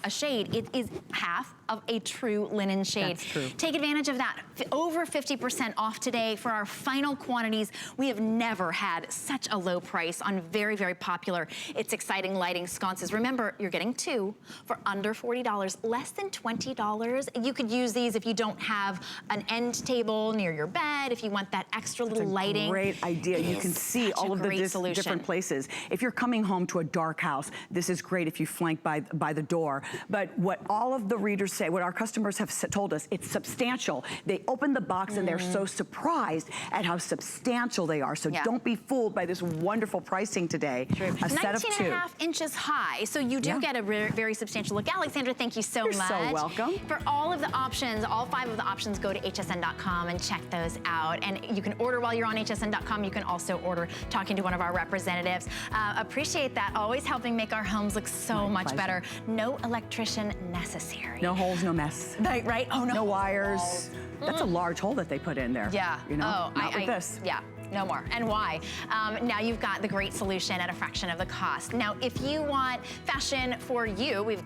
[SPEAKER 1] a shade. It is half of a true linen shade.
[SPEAKER 8] That's true.
[SPEAKER 1] Take advantage of that. Over 50% off today for our final quantities. We have never had such a low price on very, very popular It's Exciting lighting sconces. Remember, you're getting 2 for under $40, less than $20. You could use these if you don't have an end table near your bed, if you want that extra little lighting.
[SPEAKER 8] Great idea. You can see all of the different places. If you're coming home to a dark house, this is great if you flank by the door. But what all of the readers say, what our customers have told us, it's substantial. They open the box and they're so surprised at how substantial they are. So don't be fooled by this wonderful pricing today. A set of
[SPEAKER 1] 19.5 inches high, so you do get a very substantial look. Alexandra, thank you so much.
[SPEAKER 8] You're so welcome.
[SPEAKER 1] For all of the options, all 5 of the options, go to hsn.com and check those out. And you can order while you're on hsn.com. You can also order talking to one of our representatives. Appreciate that. Always helping make our homes look so much better. No electrician necessary.
[SPEAKER 8] No holes, no mess.
[SPEAKER 1] Right? Oh, no
[SPEAKER 8] wires. That's a large hole that they put in there.
[SPEAKER 1] Yeah.
[SPEAKER 8] You know, not with this.
[SPEAKER 1] Yeah. No more. And why? Now you've got the great solution at a fraction of the cost. Now, if you want fashion for you, we've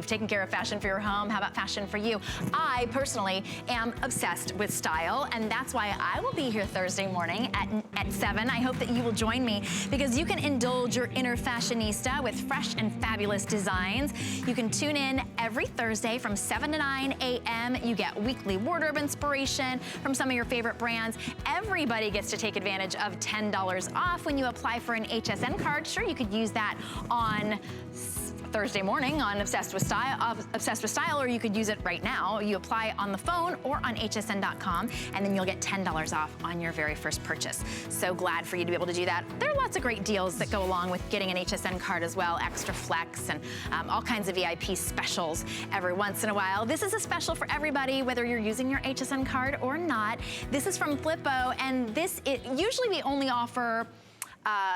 [SPEAKER 1] taken care of fashion for your home. How about fashion for you? I personally am obsessed with style, and that's why I will be here Thursday morning at 7. I hope that you will join me because you can indulge your inner fashionista with fresh and fabulous designs. You can tune in every Thursday from 7 to 9 a.m. You get weekly wardrobe inspiration from some of your favorite brands. Everybody gets to take advantage of $10 off when you apply for an HSN card. Sure, you could use that on Thursday morning on Obsessed with Style, or you could use it right now. You apply on the phone or on hsn.com, and then you'll get $10 off on your very first purchase. So glad for you to be able to do that. There are lots of great deals that go along with getting an HSN card as well, extra flex and all kinds of VIP specials every once in a while. This is a special for everybody, whether you're using your HSN card or not. This is from Flippo, and usually we only offer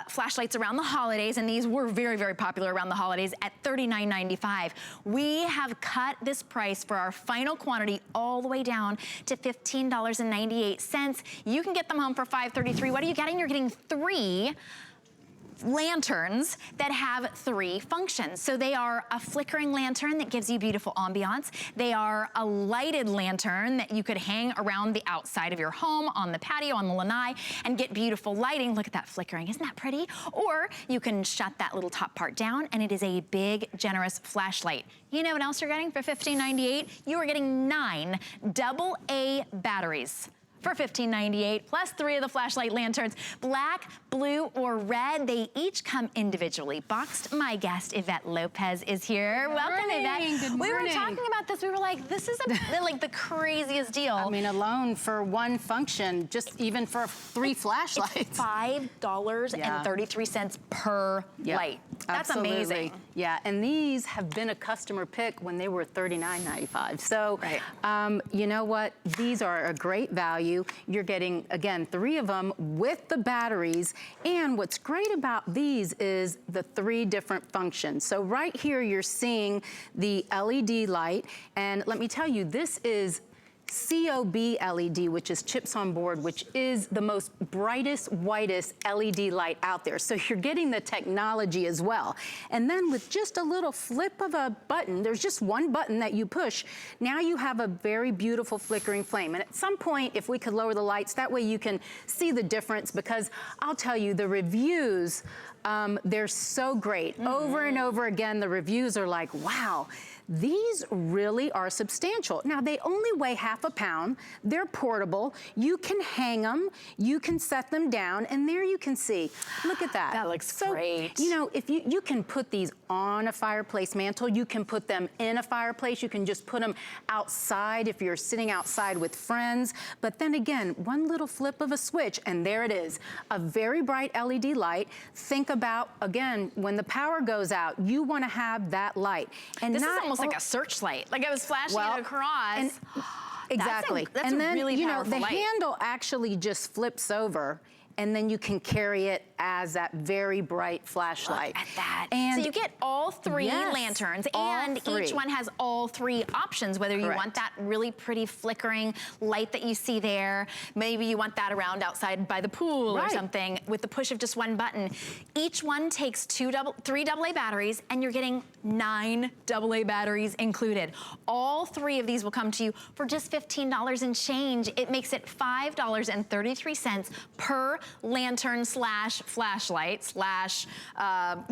[SPEAKER 1] flashlights around the holidays, and these were very, very popular around the holidays at $39.95. We have cut this price for our final quantity all the way down to $15.98. You can get them home for $5.33. What are you getting? You're getting 3 lanterns that have 3 functions. So they are a flickering lantern that gives you beautiful ambiance. They are a lighted lantern that you could hang around the outside of your home, on the patio, on the lanai, and get beautiful lighting. Look at that flickering, isn't that pretty? Or you can shut that little top part down and it is a big, generous flashlight. You know what else you're getting for $15.98? You are getting 9 AA batteries for $15.98, plus 3 of the flashlight lanterns, black, blue, or red. They each come individually boxed. My guest, Yvette Lopez, is here. Welcome, Yvette.
[SPEAKER 9] Good morning.
[SPEAKER 1] We were talking about this. We were like, this is like the craziest deal.
[SPEAKER 9] I mean, alone for one function, just even for 3 flashlights.
[SPEAKER 1] It's $5.33 per light. That's amazing.
[SPEAKER 9] Yeah, and these have been a customer pick when they were $39.95. So, you know what? These are a great value. You're getting, again, 3 of them with the batteries. And what's great about these is the 3 different functions. So right here, you're seeing the LED light. And let me tell you, this is COB LED, which is chips on board, which is the most brightest, whitest LED light out there. So you're getting the technology as well. And then with just a little flip of a button, there's just one button that you push, now you have a very beautiful flickering flame. And at some point, if we could lower the lights, that way you can see the difference, because I'll tell you, the reviews, they're so great. Over and over again, the reviews are like, wow, these really are substantial. Now, they only weigh half a pound. They're portable. You can hang them. You can set them down. And there you can see. Look at that.
[SPEAKER 1] That looks great.
[SPEAKER 9] You know, if you can put these on a fireplace mantle. You can put them in a fireplace. You can just put them outside if you're sitting outside with friends. But then again, one little flip of a switch, and there it is. A very bright LED light. Think about, again, when the power goes out, you want to have that light. And
[SPEAKER 1] this is almost like a searchlight. Like I was flashing it across.
[SPEAKER 9] Exactly.
[SPEAKER 1] That's
[SPEAKER 9] and
[SPEAKER 1] a
[SPEAKER 9] then,
[SPEAKER 1] really
[SPEAKER 9] you know,
[SPEAKER 1] powerful
[SPEAKER 9] the
[SPEAKER 1] light.
[SPEAKER 9] handle actually just flips over, and then you can carry it as that very bright flashlight.
[SPEAKER 1] Look at that.
[SPEAKER 9] And
[SPEAKER 1] so you get all 3 lanterns, and each one has all 3 options, whether you want that really pretty flickering light that you see there, maybe you want that around outside by the pool or something, with the push of just one button. Each one takes 3 AA batteries, and you're getting 9 AA batteries included. All 3 of these will come to you for just $15 and change. It makes it $5.33 per lantern slash flashlight slash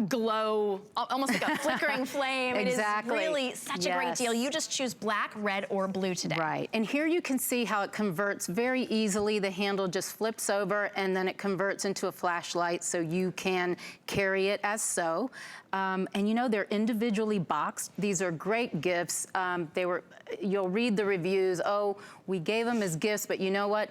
[SPEAKER 1] glow, almost like a flickering flame.
[SPEAKER 9] Exactly.
[SPEAKER 1] It is really such a great deal. You just choose black, red, or blue today.
[SPEAKER 9] Right, and here you can see how it converts very easily. The handle just flips over and then it converts into a flashlight so you can carry it as so. And you know, they're individually boxed. These are great gifts. You'll read the reviews, oh, we gave them as gifts, but you know what?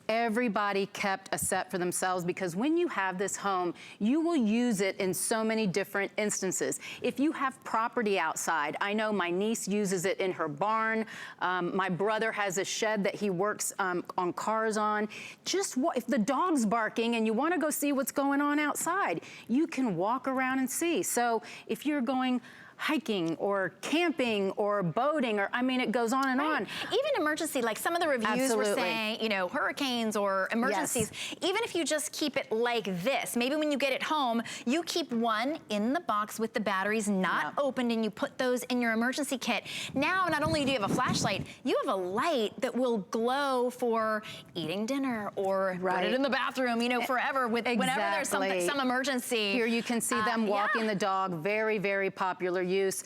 [SPEAKER 9] Everybody kept a set for themselves, because when you have this home, you will use it in so many different instances. If you have property outside, I know my niece uses it in her barn. My brother has a shed that he works on cars on. If the dog's barking and you want to go see what's going on outside, you can walk around and see. So if you're going hiking or camping or boating, or I mean, it goes on and on.
[SPEAKER 1] Even emergency, like some of the reviews were saying, you know, hurricanes or emergencies, even if you just keep it like this, maybe when you get it home, you keep one in the box with the batteries not opened and you put those in your emergency kit. Now, not only do you have a flashlight, you have a light that will glow for eating dinner or put it in the bathroom, you know, forever with whenever there's some emergency.
[SPEAKER 9] Here you can see them walking the dog, very, very popular use.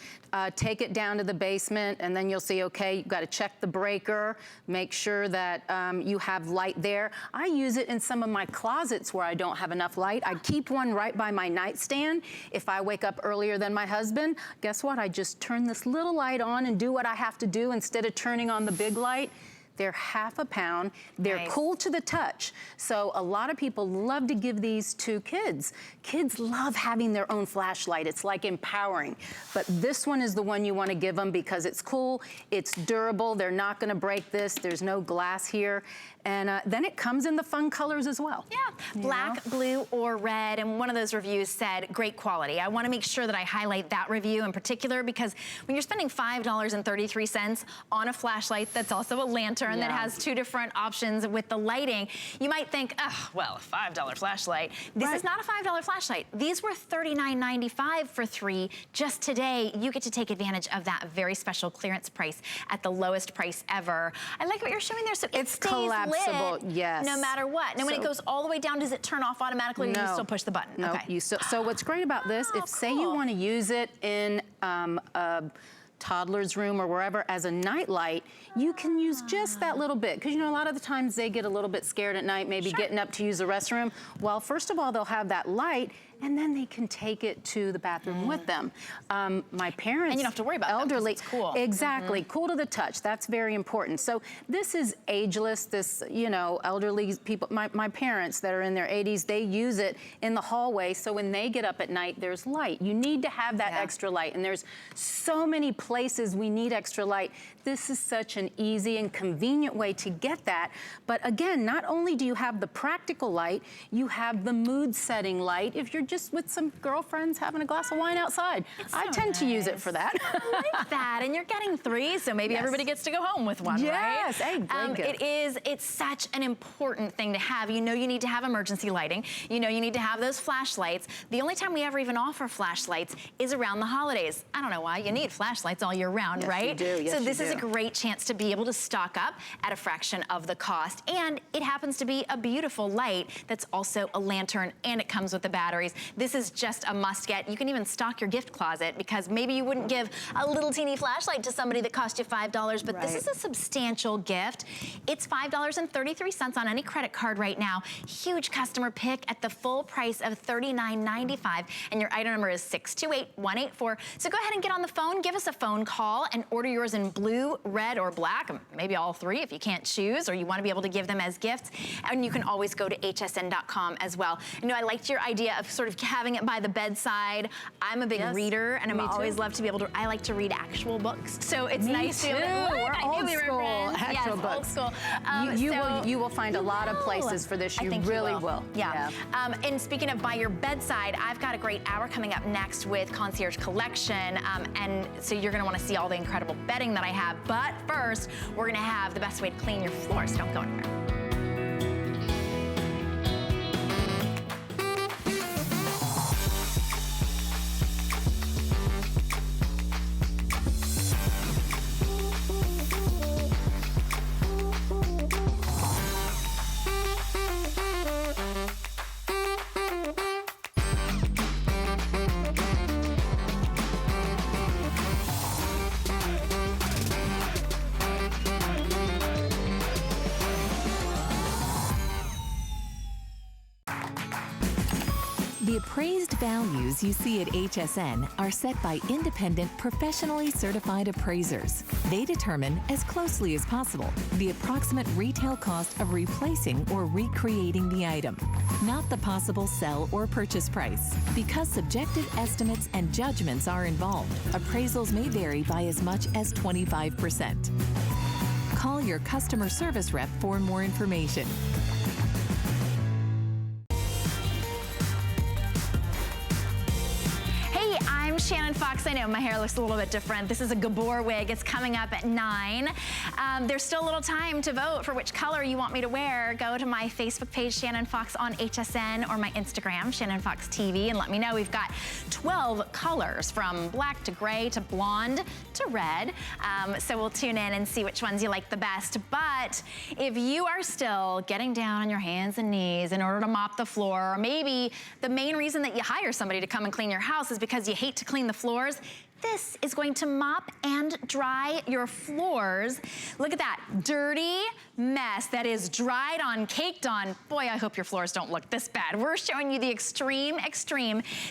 [SPEAKER 9] Take it down to the basement and then you'll see, okay, you've got to check the breaker, make sure that you have light there. I use it in some of my closets where I don't have enough light. I keep one right by my nightstand. If I wake up earlier than my husband, guess what? I just turn this little light on and do what I have to do instead of turning on the big light. They're half a pound. They're cool to the touch. So a lot of people love to give these to kids. Kids love having their own flashlight. It's like empowering. But this one is the one you want to give them because it's cool, it's durable, they're not going to break this, there's no glass here. And then it comes in the fun colors as well.
[SPEAKER 1] Black, blue, or red. And one of those reviews said, great quality. I want to make sure that I highlight that review in particular, because when you're spending $5.33 on a flashlight that's also a lantern that has two different options with the lighting, you might think, oh, well, a $5 flashlight. This is not a $5 flashlight. These were $39.95 for 3. Just today, you get to take advantage of that very special clearance price at the lowest price ever. I like what you're showing there. So it stays lit no matter what. Now, when it goes all the way down, does it turn off automatically, or do you still push the button?
[SPEAKER 9] No, so what's great about this, if say you want to use it in a toddler's room or wherever as a night light, you can use just that little bit. Because you know, a lot of the times they get a little bit scared at night, maybe getting up to use the restroom. Well, first of all, they'll have that light, and then they can take it to the bathroom with them. My parents,
[SPEAKER 1] and you don't have to worry about
[SPEAKER 9] elderly,
[SPEAKER 1] it's cool.
[SPEAKER 9] Exactly, cool to the touch. That's very important. So this is ageless. This, you know, elderly people. My parents that are in their 80s, they use it in the hallway. So when they get up at night, there's light. You need to have that extra light, and there's so many places we need extra light. This is such an easy and convenient way to get that. But again, not only do you have the practical light, you have the mood setting light. If you're just with some girlfriends having a glass of wine outside, I tend to use it for that.
[SPEAKER 1] I like that, and you're getting 3, so maybe everybody gets to go home with one, right? It's such an important thing to have. You know you need to have emergency lighting. You know you need to have those flashlights. The only time we ever even offer flashlights is around the holidays. I don't know why. You need flashlights all year round, right?
[SPEAKER 9] You do. Yes,
[SPEAKER 1] so this is a great chance to be able to stock up at a fraction of the cost. And it happens to be a beautiful light that's also a lantern, and it comes with the batteries. This is just a must get. You can even stock your gift closet, because maybe you wouldn't give a little teeny flashlight to somebody that cost you $5, but this is a substantial gift. It's $5.33 on any credit card right now. Huge customer pick at the full price of $39.95, and your item number is 628184. So go ahead and get on the phone, give us a phone call, and order yours in blue, red, or black, maybe all 3 if you can't choose, or you want to be able to give them as gifts. And you can always go to hsn.com as well. You know, I liked your idea of sort of having it by the bedside. I'm a big reader, and I always love to be able to, I like to read actual books. So it's nice to be able to,
[SPEAKER 9] We're old school. Actual books.
[SPEAKER 1] Old school.
[SPEAKER 9] You will find a lot of places for this. You really will.
[SPEAKER 1] And speaking of by your bedside, I've got a great hour coming up next with Concierge Collection. And so you're going to want to see all the incredible bedding that I have. But first, we're going to have the best way to clean your floors. Don't go anywhere.
[SPEAKER 4] The appraised values you see at HSN are set by independent, professionally certified appraisers. They determine, as closely as possible, the approximate retail cost of replacing or recreating the item, not the possible sell or purchase price. Because subjective estimates and judgments are involved, appraisals may vary by as much as 25%. Call your customer service rep for more information.
[SPEAKER 1] I'm Shannon Fox. I know my hair looks a little bit different. This is a Gabor wig. It's coming up at 9. There's still a little time to vote for which color you want me to wear. Go to my Facebook page, Shannon Fox on HSN, or my Instagram, Shannon Fox TV, and let me know. We've got 12 colors, from black to gray to blonde to red. So we'll tune in and see which ones you like the best. But if you are still getting down on your hands and knees in order to mop the floor, or maybe the main reason that you hire somebody to come and clean your house is because you hate to clean the floors, this is going to mop and dry your floors. Look at that dirty mess that is dried on, caked on. Boy, I hope your floors don't look this bad. We're showing you the extreme.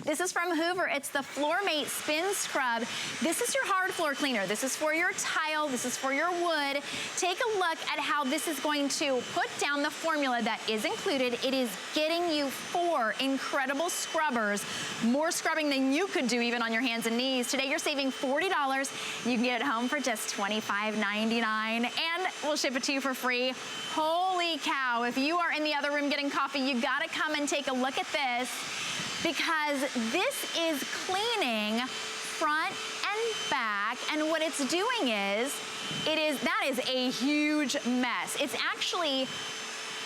[SPEAKER 1] This is from Hoover. It's the Floor Mate Spin Scrub. This is your hard floor cleaner. This is for your tile. This is for your wood. Take a look at how this is going to put down the formula that is included. It is getting you 4 incredible scrubbers, more scrubbing than you could do even on your hands and knees. Today, you're saving $40. You can get it home for just $25.99, and we'll ship it to you for free. Holy cow, if you are in the other room getting coffee, you gotta come and take a look at this, because this is cleaning front and back, and what it's doing is, that is a huge mess. It's actually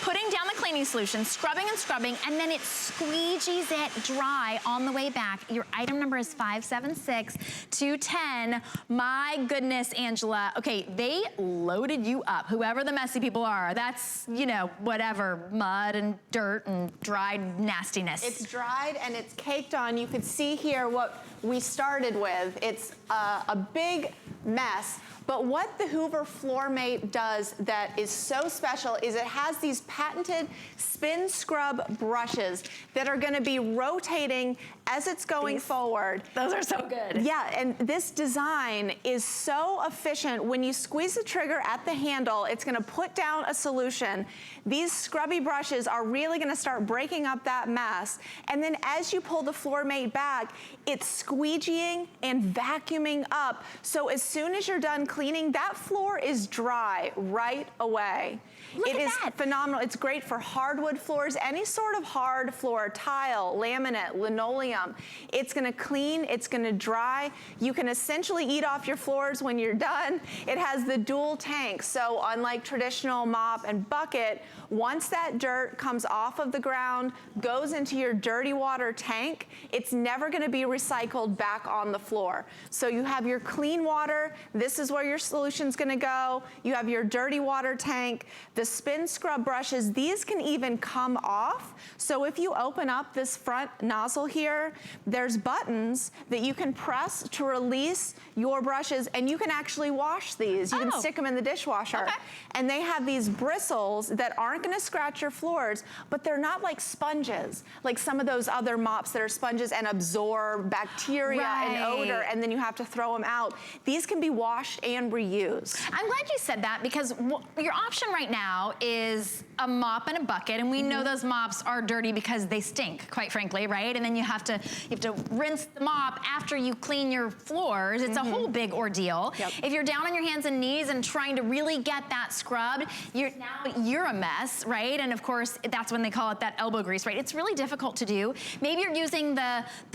[SPEAKER 1] putting down the cleaning solution, scrubbing and scrubbing, and then it squeegees it dry on the way back. Your item number is 576210. My goodness, Angela. Okay, they loaded you up. Whoever the messy people are, that's, you know, whatever, mud and dirt and dried nastiness.
[SPEAKER 7] It's dried and it's caked on. You can see here what we started with. It's a big mess. But what the Hoover Floor Mate does that is so special is it has these patented spin scrub brushes that are gonna be rotating as it's going forward.
[SPEAKER 1] Those are so good.
[SPEAKER 7] Yeah, and this design is so efficient. When you squeeze the trigger at the handle, it's gonna put down a solution. These scrubby brushes are really gonna start breaking up that mess. And then as you pull the Floor Mate back, it's squeegeeing and vacuuming up. So as soon as you're done cleaning, that floor is dry right away.
[SPEAKER 1] Look at that.
[SPEAKER 7] Phenomenal. It's great for hardwood floors, any sort of hard floor, tile, laminate, linoleum. It's gonna clean, it's gonna dry. You can essentially eat off your floors when you're done. It has the dual tank, so unlike traditional mop and bucket, once that dirt comes off of the ground, goes into your dirty water tank, it's never gonna be recycled back on the floor. So you have your clean water, this is where your solution's gonna go. You have your dirty water tank. The spin scrub brushes, these can even come off. So if you open up this front nozzle here, there's buttons that you can press to release your brushes, and you can actually wash these. You can stick them in the dishwasher.
[SPEAKER 1] Okay.
[SPEAKER 7] And they have these bristles that aren't gonna scratch your floors, but they're not like sponges, like some of those other mops that are sponges and absorb bacteria and odor, and then you have to throw them out. These can be washed and reused.
[SPEAKER 1] I'm glad you said that, because your option right now is a mop and a bucket, and we know those mops are dirty because they stink, quite frankly, right? And then you have to rinse the mop after you clean your floors. It's a whole big ordeal.
[SPEAKER 7] Yep.
[SPEAKER 1] If you're down on your hands and knees and trying to really get that scrubbed, you're a mess, right? And of course, that's when they call it that elbow grease, right? It's really difficult to do. Maybe you're using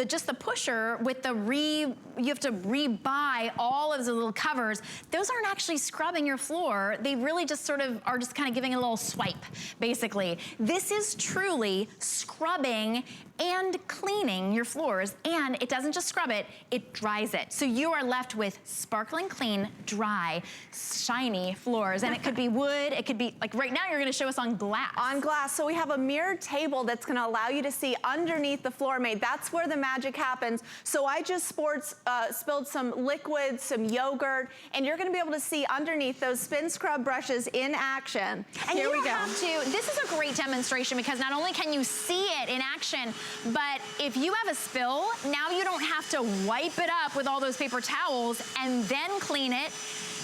[SPEAKER 1] just the pusher with you have to rebuy all of the little covers. Those aren't actually scrubbing your floor. They really just sort of are just kind of giving it a little swipe, basically. This is truly scrubbing and cleaning your floors, and it doesn't just scrub it, it dries it. So you are left with sparkling clean, dry, shiny floors. And it could be wood, it could be, like right now you're gonna show us on glass.
[SPEAKER 7] On glass, so we have a mirrored table that's gonna allow you to see underneath the Floor Mate. That's where the magic happens. So I just spilled some liquid, some yogurt, and you're gonna be able to see underneath those spin scrub brushes in action.
[SPEAKER 1] And
[SPEAKER 7] Here
[SPEAKER 1] you
[SPEAKER 7] we
[SPEAKER 1] don't
[SPEAKER 7] go.
[SPEAKER 1] have this is a great demonstration because not only can you see it in action, but if you have a spill, now you don't have to wipe it up with all those paper towels and then clean it.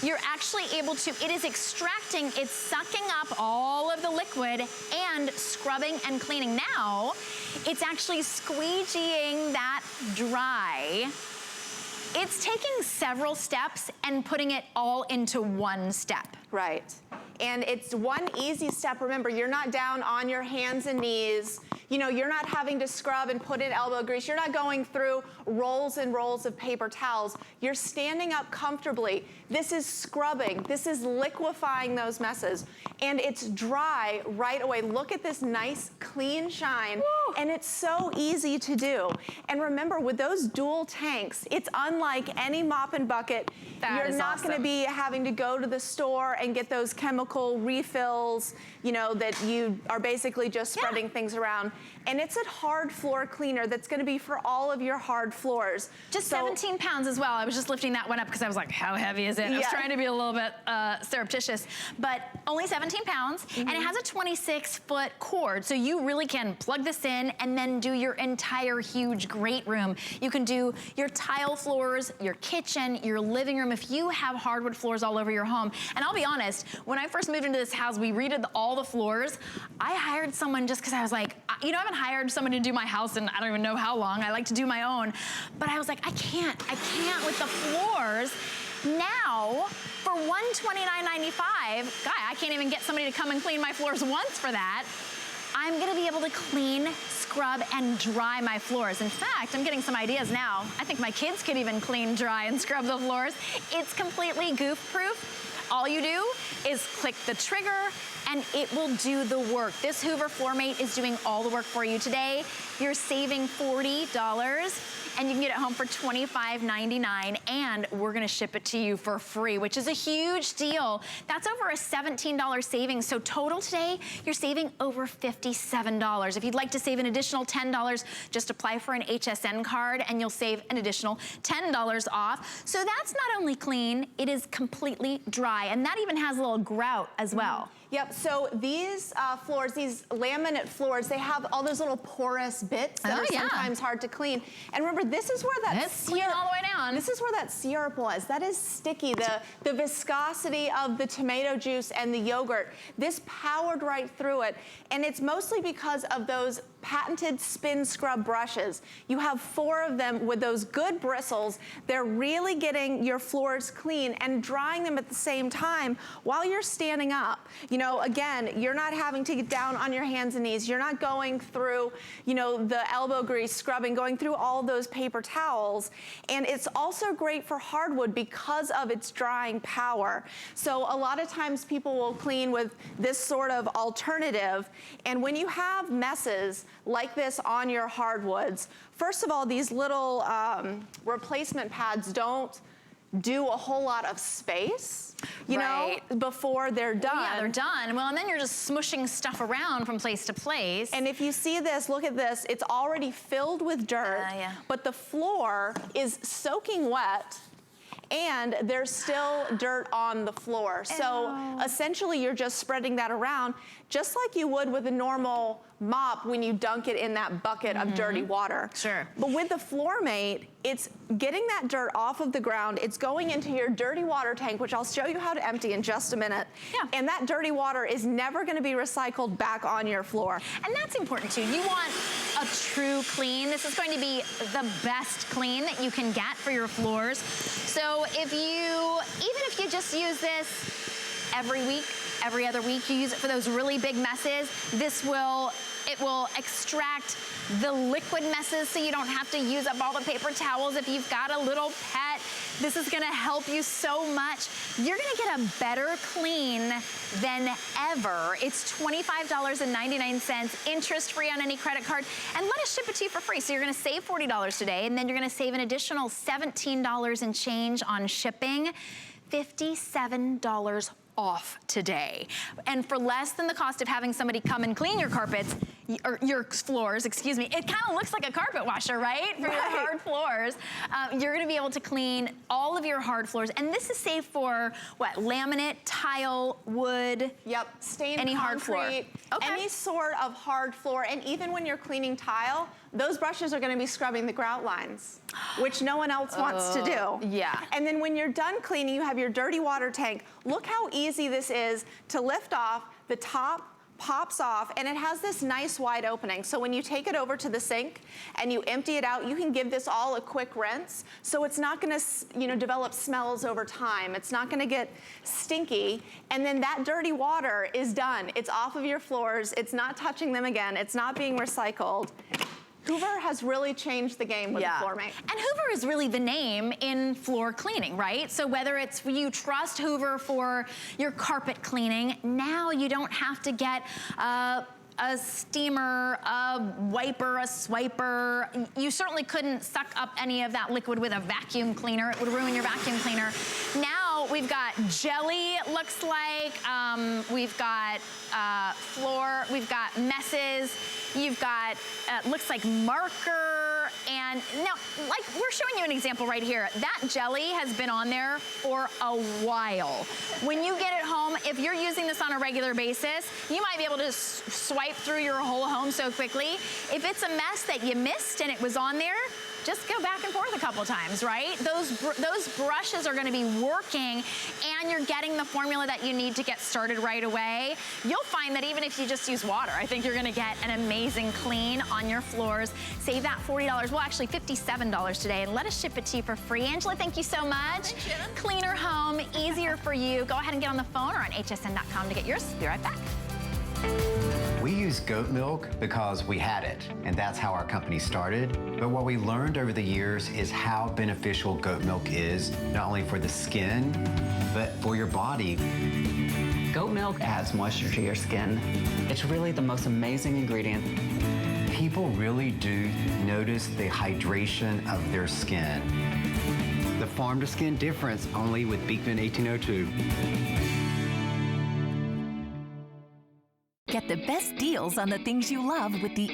[SPEAKER 1] You're actually able to, it is extracting, it's sucking up all of the liquid and scrubbing and cleaning. Now, it's actually squeegeeing that dry. It's taking several steps and putting it all into one step.
[SPEAKER 7] Right. And it's one easy step. Remember, you're not down on your hands and knees. You know, you're not having to scrub and put in elbow grease. You're not going through rolls and rolls of paper towels. You're standing up comfortably. This is scrubbing. This is liquefying those messes. And it's dry right away. Look at this nice, clean shine. Woo. And it's so easy to do. And remember, with those dual tanks, it's unlike any mop and bucket. You're not going to be having to go to the store and get those chemical refills, you know, that you are basically just spreading things around. And it's a hard floor cleaner that's going to be for all of your hard floors.
[SPEAKER 1] Just 17 pounds as well. I was just lifting that one up because I was like, how heavy is it? I was trying to be a little bit surreptitious, but only 17 pounds. And it has a 26-foot cord. So you really can plug this in and then do your entire huge great room. You can do your tile floors, your kitchen, your living room, if you have hardwood floors all over your home. And I'll be honest, when I first moved into this house, we redid all the floors. I hired someone just because I was like, you know, I haven't hired someone to do my house in I don't even know how long. I like to do my own. But I was like, I can't with the floors. Now, for $129.95, guy, I can't even get somebody to come and clean my floors once for that. I'm gonna be able to clean, scrub, and dry my floors. In fact, I'm getting some ideas now. I think my kids could even clean, dry, and scrub the floors. It's completely goof-proof. All you do is click the trigger and it will do the work. This Hoover floor mate is doing all the work for you today. You're saving $40 and you can get it home for $25.99 and we're gonna ship it to you for free, which is a huge deal. That's over a $17 savings. So total today, you're saving over $57. If you'd like to save an additional $10, just apply for an HSN card and you'll save an additional $10 off. So that's not only clean, it is completely dry. And that even has a little grout as well.
[SPEAKER 7] Yep, so these floors, these laminate floors, they have all those little porous bits that are sometimes hard to clean. And remember, this is where that
[SPEAKER 1] syrup, all the way down.
[SPEAKER 7] This is where that syrup was. That is sticky. The viscosity of the tomato juice and the yogurt, this powered right through it. And it's mostly because of those patented spin scrub brushes. You have 4 of them with those good bristles. They're really getting your floors clean and drying them at the same time while you're standing up. You know, again, you're not having to get down on your hands and knees. You're not going through, you know, the elbow grease scrubbing, going through all those paper towels. And it's also great for hardwood because of its drying power. So a lot of times people will clean with this sort of alternative. And when you have messes like this on your hardwoods, first of all, these little replacement pads don't do a whole lot of space, you know, before they're done.
[SPEAKER 1] Well, yeah, they're done. Well, and then you're just smushing stuff around from place to place.
[SPEAKER 7] And if you see this, look at this, it's already filled with dirt, but the floor is soaking wet and there's still dirt on the floor. So essentially you're just spreading that around just like you would with a normal mop when you dunk it in that bucket of dirty water.
[SPEAKER 1] Sure.
[SPEAKER 7] But with the floor mate, it's getting that dirt off of the ground. It's going into your dirty water tank, which I'll show you how to empty in just a minute. Yeah. And that dirty water is never gonna be recycled back on your floor.
[SPEAKER 1] And that's important too. You want a true clean. This is going to be the best clean that you can get for your floors. So if you, even if you just use this every week, every other week, you use it for those really big messes, it will extract the liquid messes so you don't have to use up all the paper towels. If you've got a little pet, this is gonna help you so much. You're gonna get a better clean than ever. It's $25.99, interest-free on any credit card, and let us ship it to you for free. So you're gonna save $40 today, and then you're gonna save an additional $17 and change on shipping, $57 off today. And for less than the cost of having somebody come and clean your carpets, your floors, excuse me. It kind of looks like a carpet washer, right? For your hard floors. You're gonna be able to clean all of your hard floors. And this is safe for what? Laminate, tile, wood.
[SPEAKER 7] Yep, stained
[SPEAKER 1] any hard floor.
[SPEAKER 7] concrete,
[SPEAKER 1] Okay.
[SPEAKER 7] any sort of hard floor. And even when you're cleaning tile, those brushes are gonna be scrubbing the grout lines, which no one else wants to do.
[SPEAKER 1] Yeah.
[SPEAKER 7] And then when you're done cleaning, you have your dirty water tank. Look how easy this is to lift off. The top pops off, and it has this nice wide opening. So when you take it over to the sink and you empty it out, you can give this all a quick rinse. So it's not gonna, develop smells over time. It's not gonna get stinky. And then that dirty water is done. It's off of your floors. It's not touching them again. It's not being recycled. Hoover has really changed the game with the floor mate.
[SPEAKER 1] And Hoover is really the name in floor cleaning, right? So whether it's you trust Hoover for your carpet cleaning, now you don't have to get a steamer, a wiper, a swiper. You certainly couldn't suck up any of that liquid with a vacuum cleaner. It would ruin your vacuum cleaner. Now we've got jelly, it looks like. We've got floor, we've got messes. You've got, looks like marker. And now, like we're showing you an example right here. That jelly has been on there for a while. When you get it home, if you're using this on a regular basis, you might be able to swipe through your whole home so quickly. If it's a mess that you missed and it was on there, just go back and forth a couple times, right? Those brushes are gonna be working, and you're getting the formula that you need to get started right away. You'll find that even if you just use water, I think you're gonna get an amazing clean on your floors. Save that $40, well actually $57 today, and let us ship it to you for free. Angela, thank you so much. Cleaner home, easier for you. Go ahead and get on the phone or on hsn.com to get yours. Be right back.
[SPEAKER 5] We use goat milk because we had it, and that's how our company started. But what we learned over the years is how beneficial goat milk is, not only for the skin, but for your body.
[SPEAKER 6] Goat milk adds moisture to your skin. It's really the most amazing ingredient.
[SPEAKER 5] People really do notice the hydration of their skin. The farm to skin difference only with Beekman 1802.
[SPEAKER 4] Get the best deals on the things you love with the